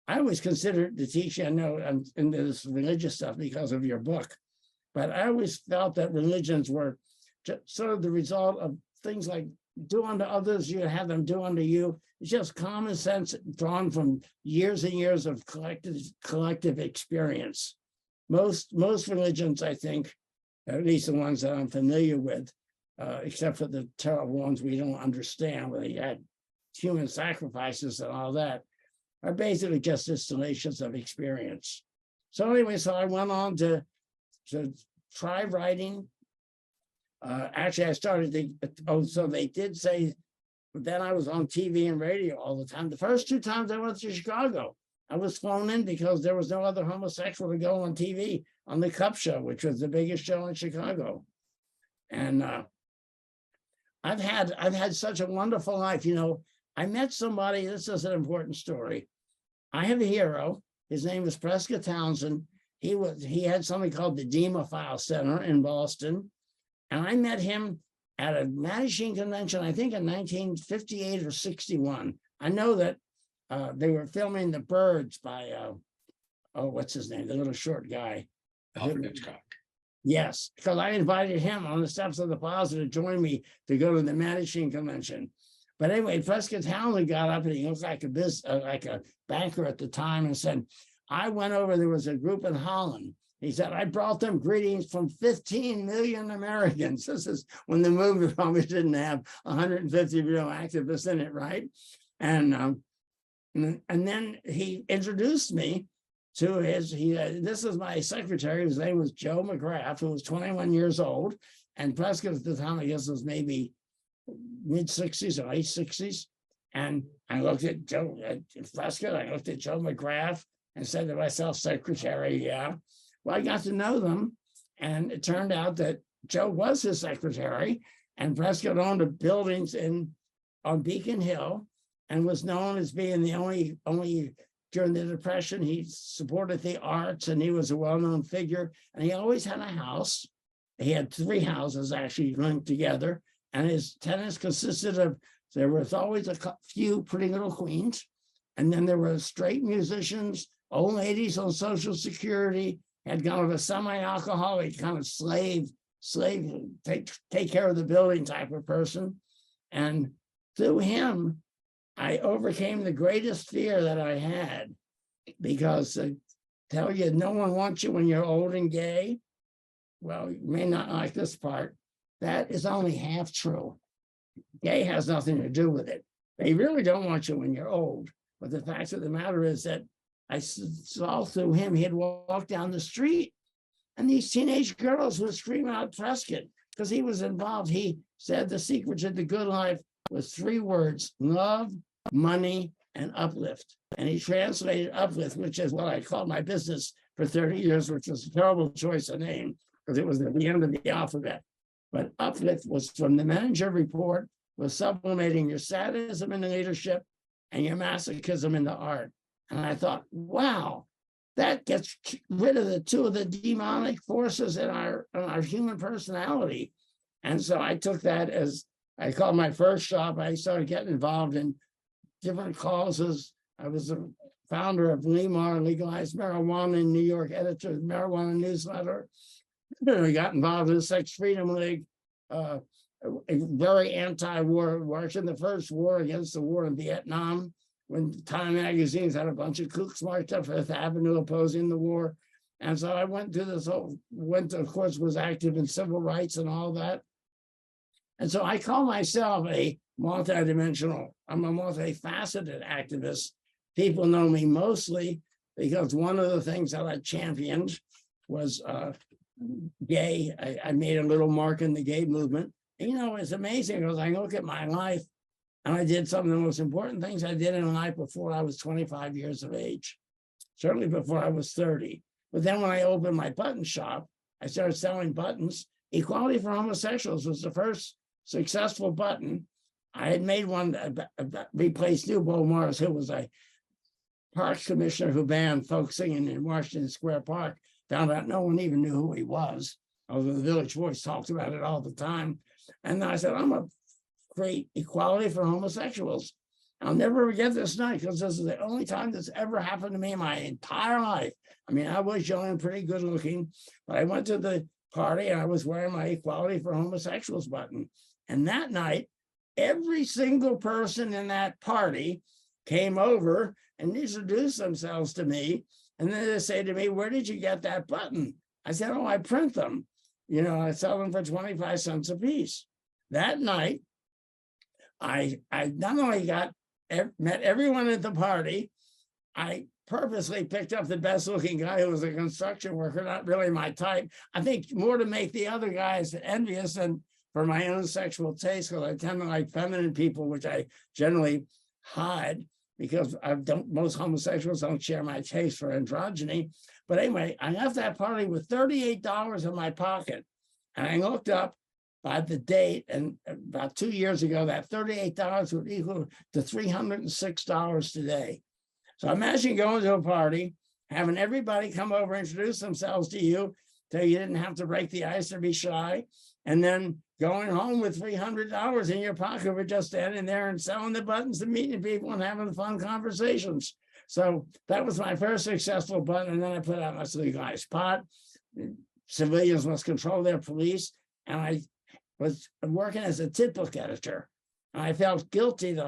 S2: I always considered to teach, I know I'm into this religious stuff because of your book, but I always felt that religions were just sort of the result of things like do unto others, you have them do unto you. It's just common sense drawn from years and years of collective experience. Most religions, I think, at least the ones that I'm familiar with, except for the terrible ones we don't understand, where they had human sacrifices and all that, are basically just distillations of experience. So anyway, so I went on to try writing. Actually, I started so they did say, but then I was on TV and radio all the time. The first 2 times I went to Chicago, I was flown in because there was no other homosexual to go on TV on the Cup Show, which was the biggest show in Chicago. And I've had such a wonderful life. I met somebody, this is an important story. I have a hero. His name is Prescott Townsend. He had something called the Demophile Center in Boston. And I met him at a Mattachine convention, I think in 1958 or 61. I know that they were filming The Birds by, what's his name? The little short guy.
S1: Hitchcock.
S2: Yes, because I invited him on the steps of the plaza to join me to go to the Mattachine convention. But anyway, Prescott Townsend got up and he looked like a banker at the time and said, I went over, there was a group in Holland. He said, I brought them greetings from 15 million Americans. This is when the movie probably didn't have 150 real activists in it, right? And then he introduced me to this is my secretary, his name was Joe McGrath, who was 21 years old. And Prescott at the time, I guess, was maybe mid-60s or late 60s. And I looked at Prescott, I looked at Joe McGrath and said to myself, secretary, yeah. Well, I got to know them, and it turned out that Joe was his secretary, and Prescott owned a buildings on Beacon Hill, and was known as being the only during the Depression. He supported the arts, and he was a well-known figure. And he always had a house. He had 3 houses actually linked together, and his tenants consisted of, there was always a few pretty little queens, and then there were straight musicians, old ladies on Social Security, had kind of a semi-alcoholic kind of slave, take care of the building type of person. And through him, I overcame the greatest fear that I had, because I tell you, no one wants you when you're old and gay. Well, you may not like this part. That is only half true. Gay has nothing to do with it. They really don't want you when you're old. But the fact of the matter is that I saw through him, he'd walk down the street and these teenage girls would scream out Prescott because he was involved. He said the secret to the good life was 3 words: love, money, and uplift. And he translated uplift, which is what I called my business for 30 years, which was a terrible choice of name because it was at the end of the alphabet. But uplift was from the manager report was sublimating your sadism into leadership and your masochism into art. And I thought, wow, that gets rid of the two of the demonic forces in our human personality. And so I took that as, I called my first shop. I started getting involved in different causes. I was the founder of LEMAR, Legalized Marijuana in New York, editor of the Marijuana Newsletter. I got involved in the Sex Freedom League, a very anti-war, watching the first war against the war in Vietnam, when Time magazines had a bunch of kooks marched up Fifth Avenue opposing the war. And so I went to this whole, of course, was active in civil rights and all that. And so I call myself a multidimensional, I'm a multifaceted activist. People know me mostly because one of the things that I championed was gay. I made a little mark in the gay movement. And, you know, it's amazing because I look at my life and I did some of the most important things I did in life before I was 25 years of age, certainly before I was 30. But then when I opened my button shop, I started selling buttons. Equality for Homosexuals was the first successful button. I had made one that replaced Newbo Morris, who was a parks commissioner who banned folk singing in Washington Square Park. Found out no one even knew who he was, although the Village Voice talked about it all the time. And I said, I'm a create equality for homosexuals. I'll never forget this night because this is the only time this ever happened to me in my entire life. I mean, I was young and pretty good looking, but I went to the party and I was wearing my Equality for Homosexuals button. And that night, every single person in that party came over and introduced themselves to me. And then they say to me, where did you get that button? I said, oh, I print them. You know, I sell them for 25 cents a piece. That night, I not only met everyone at the party, I purposely picked up the best looking guy who was a construction worker, not really my type. I think more to make the other guys envious than for my own sexual taste, because I tend to like feminine people, which I generally hide because most homosexuals don't share my taste for androgyny. But anyway, I left that party with $38 in my pocket. And I looked up by the date, and about 2 years ago, that $38 would equal to $306 today. So imagine going to a party, having everybody come over, introduce themselves to you, so you didn't have to break the ice or be shy, and then going home with $300 in your pocket for just standing there and selling the buttons and meeting people and having fun conversations. So that was my first successful button. And then I put out Let's Legalize Pot. Civilians must control their police. And I was working as a tit book editor. And I felt guilty that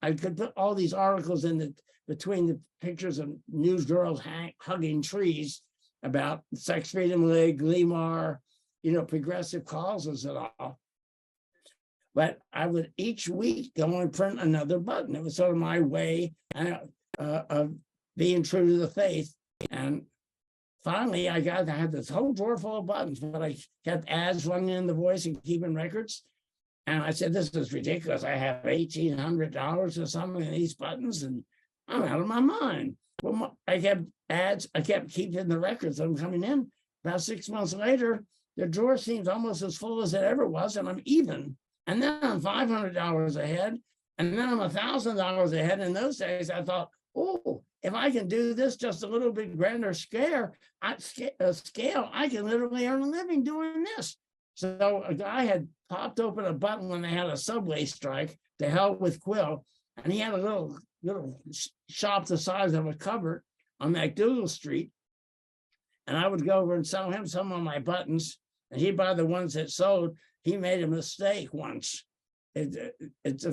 S2: I could put all these articles in between the pictures of news girls hugging trees about Sex Freedom League, LEMAR, you know, progressive causes and all. But I would each week go and print another button. It was sort of my way of being true to the faith. And finally, I had this whole drawer full of buttons, but I kept ads running in the Voice and keeping records. And I said, this is ridiculous. I have $1,800 or something in these buttons, and I'm out of my mind. Well, I kept keeping the records of them coming in. About 6 months later, the drawer seems almost as full as it ever was, and I'm even. And then I'm $500 ahead, and then I'm $1,000 ahead. In those days, I thought, oh, if I can do this just a little bit grander scale, I can literally earn a living doing this. So a guy had popped open a button when they had a subway strike, to hell with Quill, and he had a little shop the size of a cupboard on MacDougal Street. And I would go over and sell him some of my buttons, and he'd buy the ones that sold. He made a mistake once. I don't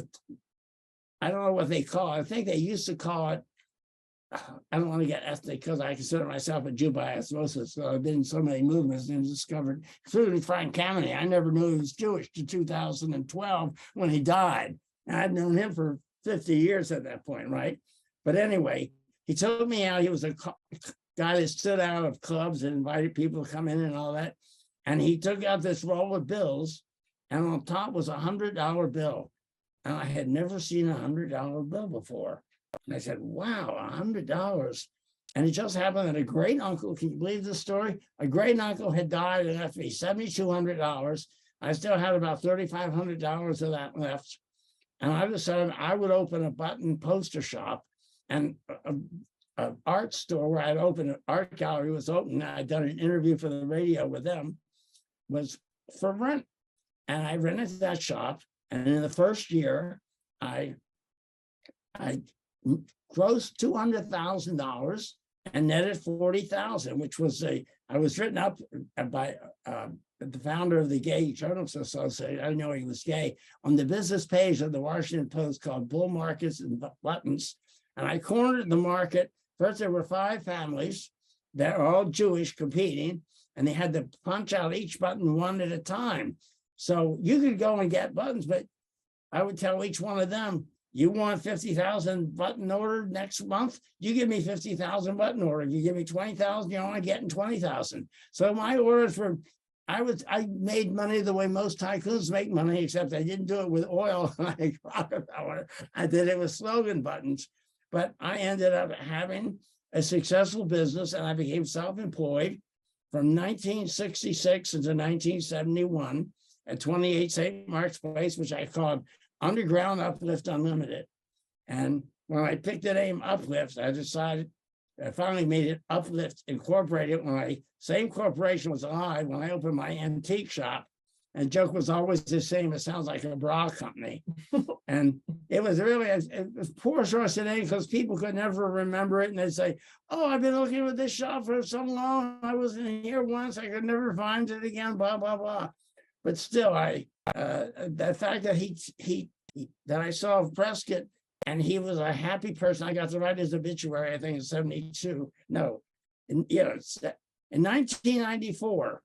S2: know what they call it. I think they used to call it, I don't want to get ethnic because I consider myself a Jew by osmosis. So I've been in so many movements and discovered, including Frank Kameny. I never knew he was Jewish to 2012 when he died. And I'd known him for 50 years at that point, right? But anyway, he took me out. He was a guy that stood out of clubs and invited people to come in and all that. And he took out this roll of bills, and on top was a $100 bill. And I had never seen a $100 bill before. And I said, wow, $100. And it just happened that a great uncle, can you believe this story? A great uncle had died and left me $7,200. I still had about $3,500 of that left. And I decided I would open a button poster shop, and an art store where I'd opened an art gallery was open. I'd done an interview for the radio with them, was for rent. And I rented that shop. And in the first year, I grossed $200,000 and netted $40,000, which was I was written up by the founder of the Gay Journalists Association. I didn't know he was gay, on the business page of the Washington Post, called Bull Markets and Buttons. And I cornered the market. First, there were 5 families that are all Jewish competing, and they had to punch out each button one at a time. So you could go and get buttons, but I would tell each one of them, you want 50,000 button order next month? You give me 50,000 button order. If you give me 20,000, you're only getting 20,000. So my orders were, I made money the way most tycoons make money, except I didn't do it with oil like Rockefeller. I did it with slogan buttons. But I ended up having a successful business, and I became self-employed from 1966 into 1971 at 28 St. Mark's Place, which I called Underground Uplift Unlimited. And when I picked the name Uplift, I decided, I finally made it Uplift Incorporated when same corporation was alive when I opened my antique shop. And joke was always the same. It sounds like a bra company. And it was really a poor source of name because people could never remember it. And they'd say, oh, I've been looking at this shop for so long. I was in here once. I could never find it again, blah, blah, blah. But still, the fact that that I saw Prescott and he was a happy person. I got to write his obituary, I think in 72. No, in 1994,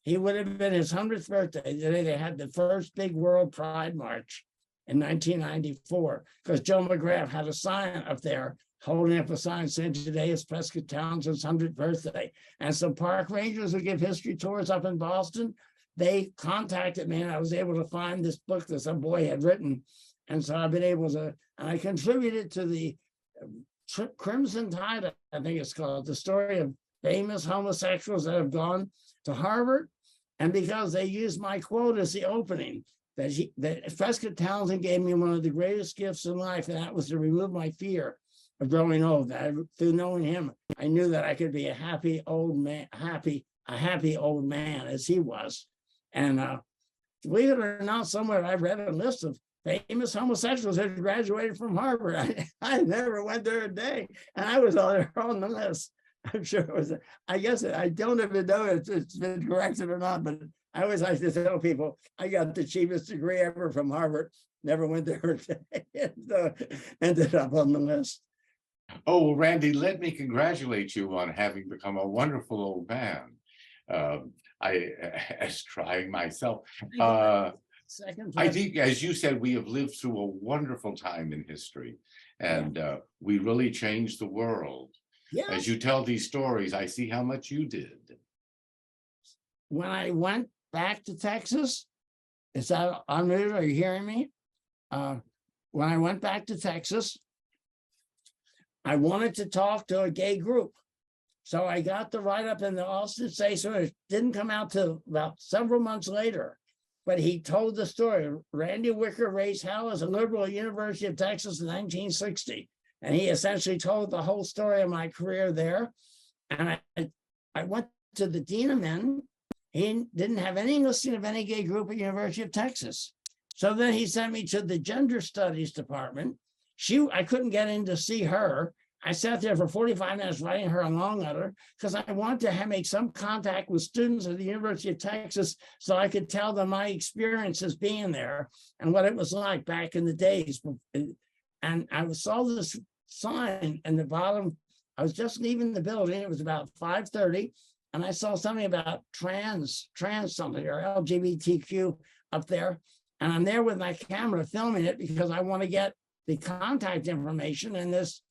S2: he would have been his 100th birthday. Today they had the first big World Pride March in 1994, because Joe McGrath had a sign up there holding up a sign saying today is Prescott Townsend's 100th birthday. And some park rangers who give history tours up in Boston, they contacted me, and I was able to find this book that some boy had written. And so I've been able to, and I contributed to the Crimson Tide, I think it's called, the story of famous homosexuals that have gone to Harvard. And because they used my quote as the opening, that Prescott Townsend gave me one of the greatest gifts in life, and that was to remove my fear of growing old. Through knowing him, I knew that I could be a happy old man, a happy old man as he was. And believe it or not, somewhere I read a list of famous homosexuals who had graduated from Harvard. I never went there a day, and I was on the list. I'm sure it was, I guess, I don't even know if it's been corrected or not, but I always like to tell people I got the cheapest degree ever from Harvard, never went there a day, and ended up on the list.
S1: Oh, well, Randy, let me congratulate you on having become a wonderful old man. I, as trying myself, I think, as you said, we have lived through a wonderful time in history, and we really changed the world.
S2: Yeah.
S1: As you tell these stories, I see how much you did.
S2: When I went back to Texas, is that unmuted? Are you hearing me? When I went back to Texas, I wanted to talk to a gay group. So I got the write-up in the Austin Statesman. It didn't come out till about several months later, but he told the story. Randy Wicker raised hell as a liberal at University of Texas in 1960. And he essentially told the whole story of my career there. And I went to the dean of men. He didn't have any listing of any gay group at University of Texas. So then he sent me to the gender studies department. I couldn't get in to see her. I sat there for 45 minutes writing her a long letter because I wanted to make some contact with students at the University of Texas so I could tell them my experiences being there and what it was like back in the days. And I saw this sign in the bottom. I was just leaving the building. It was about 5:30. And I saw something about trans something or LGBTQ up there. And I'm there with my camera filming it because I want to get the contact information. And this,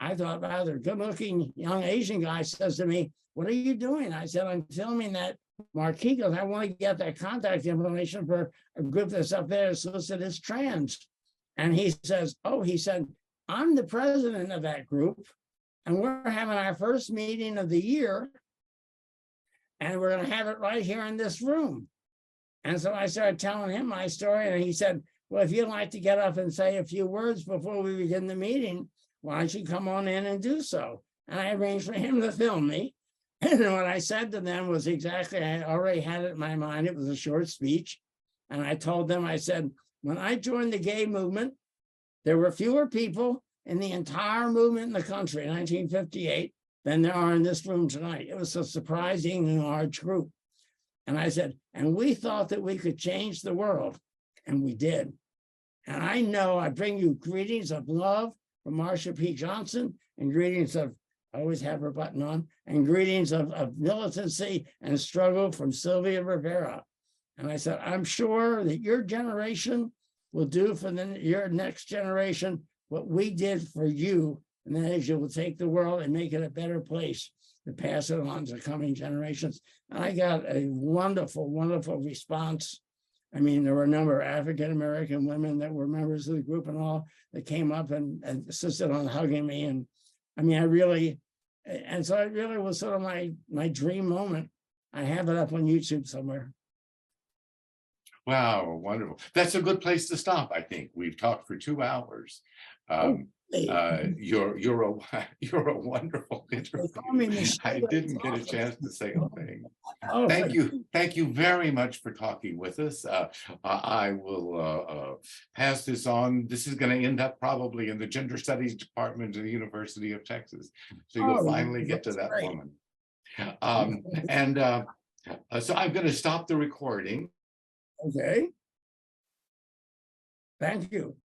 S2: I thought, rather good-looking young Asian guy says to me, what are you doing? I said, I'm filming that marquee because I want to get that contact information for a group that's up there that's listed as trans. And he says, he said, I'm the president of that group, and we're having our first meeting of the year, and we're going to have it right here in this room. And so I started telling him my story, and he said, well, if you'd like to get up and say a few words before we begin the meeting, why don't you come on in and do so? And I arranged for him to film me. And what I said to them was exactly, I already had it in my mind. It was a short speech. And I told them, I said, when I joined the gay movement, there were fewer people in the entire movement in the country in 1958 than there are in this room tonight. It was a surprisingly large group. And I said, and we thought that we could change the world, and we did. And I know I bring you greetings of love from Marsha P. Johnson, and greetings of, I always have her button on, and greetings of militancy and struggle from Sylvia Rivera. And I said, I'm sure that your generation will do for your next generation what we did for you, and that is you will take the world and make it a better place to pass it on to coming generations. And I got a wonderful, wonderful response. I mean, there were a number of African-American women that were members of the group and all that came up and insisted on hugging me. And I mean, so it really was sort of my dream moment. I have it up on YouTube somewhere.
S1: Wow, wonderful. That's a good place to stop, I think. We've talked for 2 hours. You're a wonderful interview. I didn't get a chance to say a thing.
S2: Oh,
S1: Thank you very much for talking with us. I will pass this on. This is going to end up probably in the Gender Studies Department of the University of Texas. So you'll finally get to that woman. So I'm going to stop the recording.
S2: Okay. Thank you.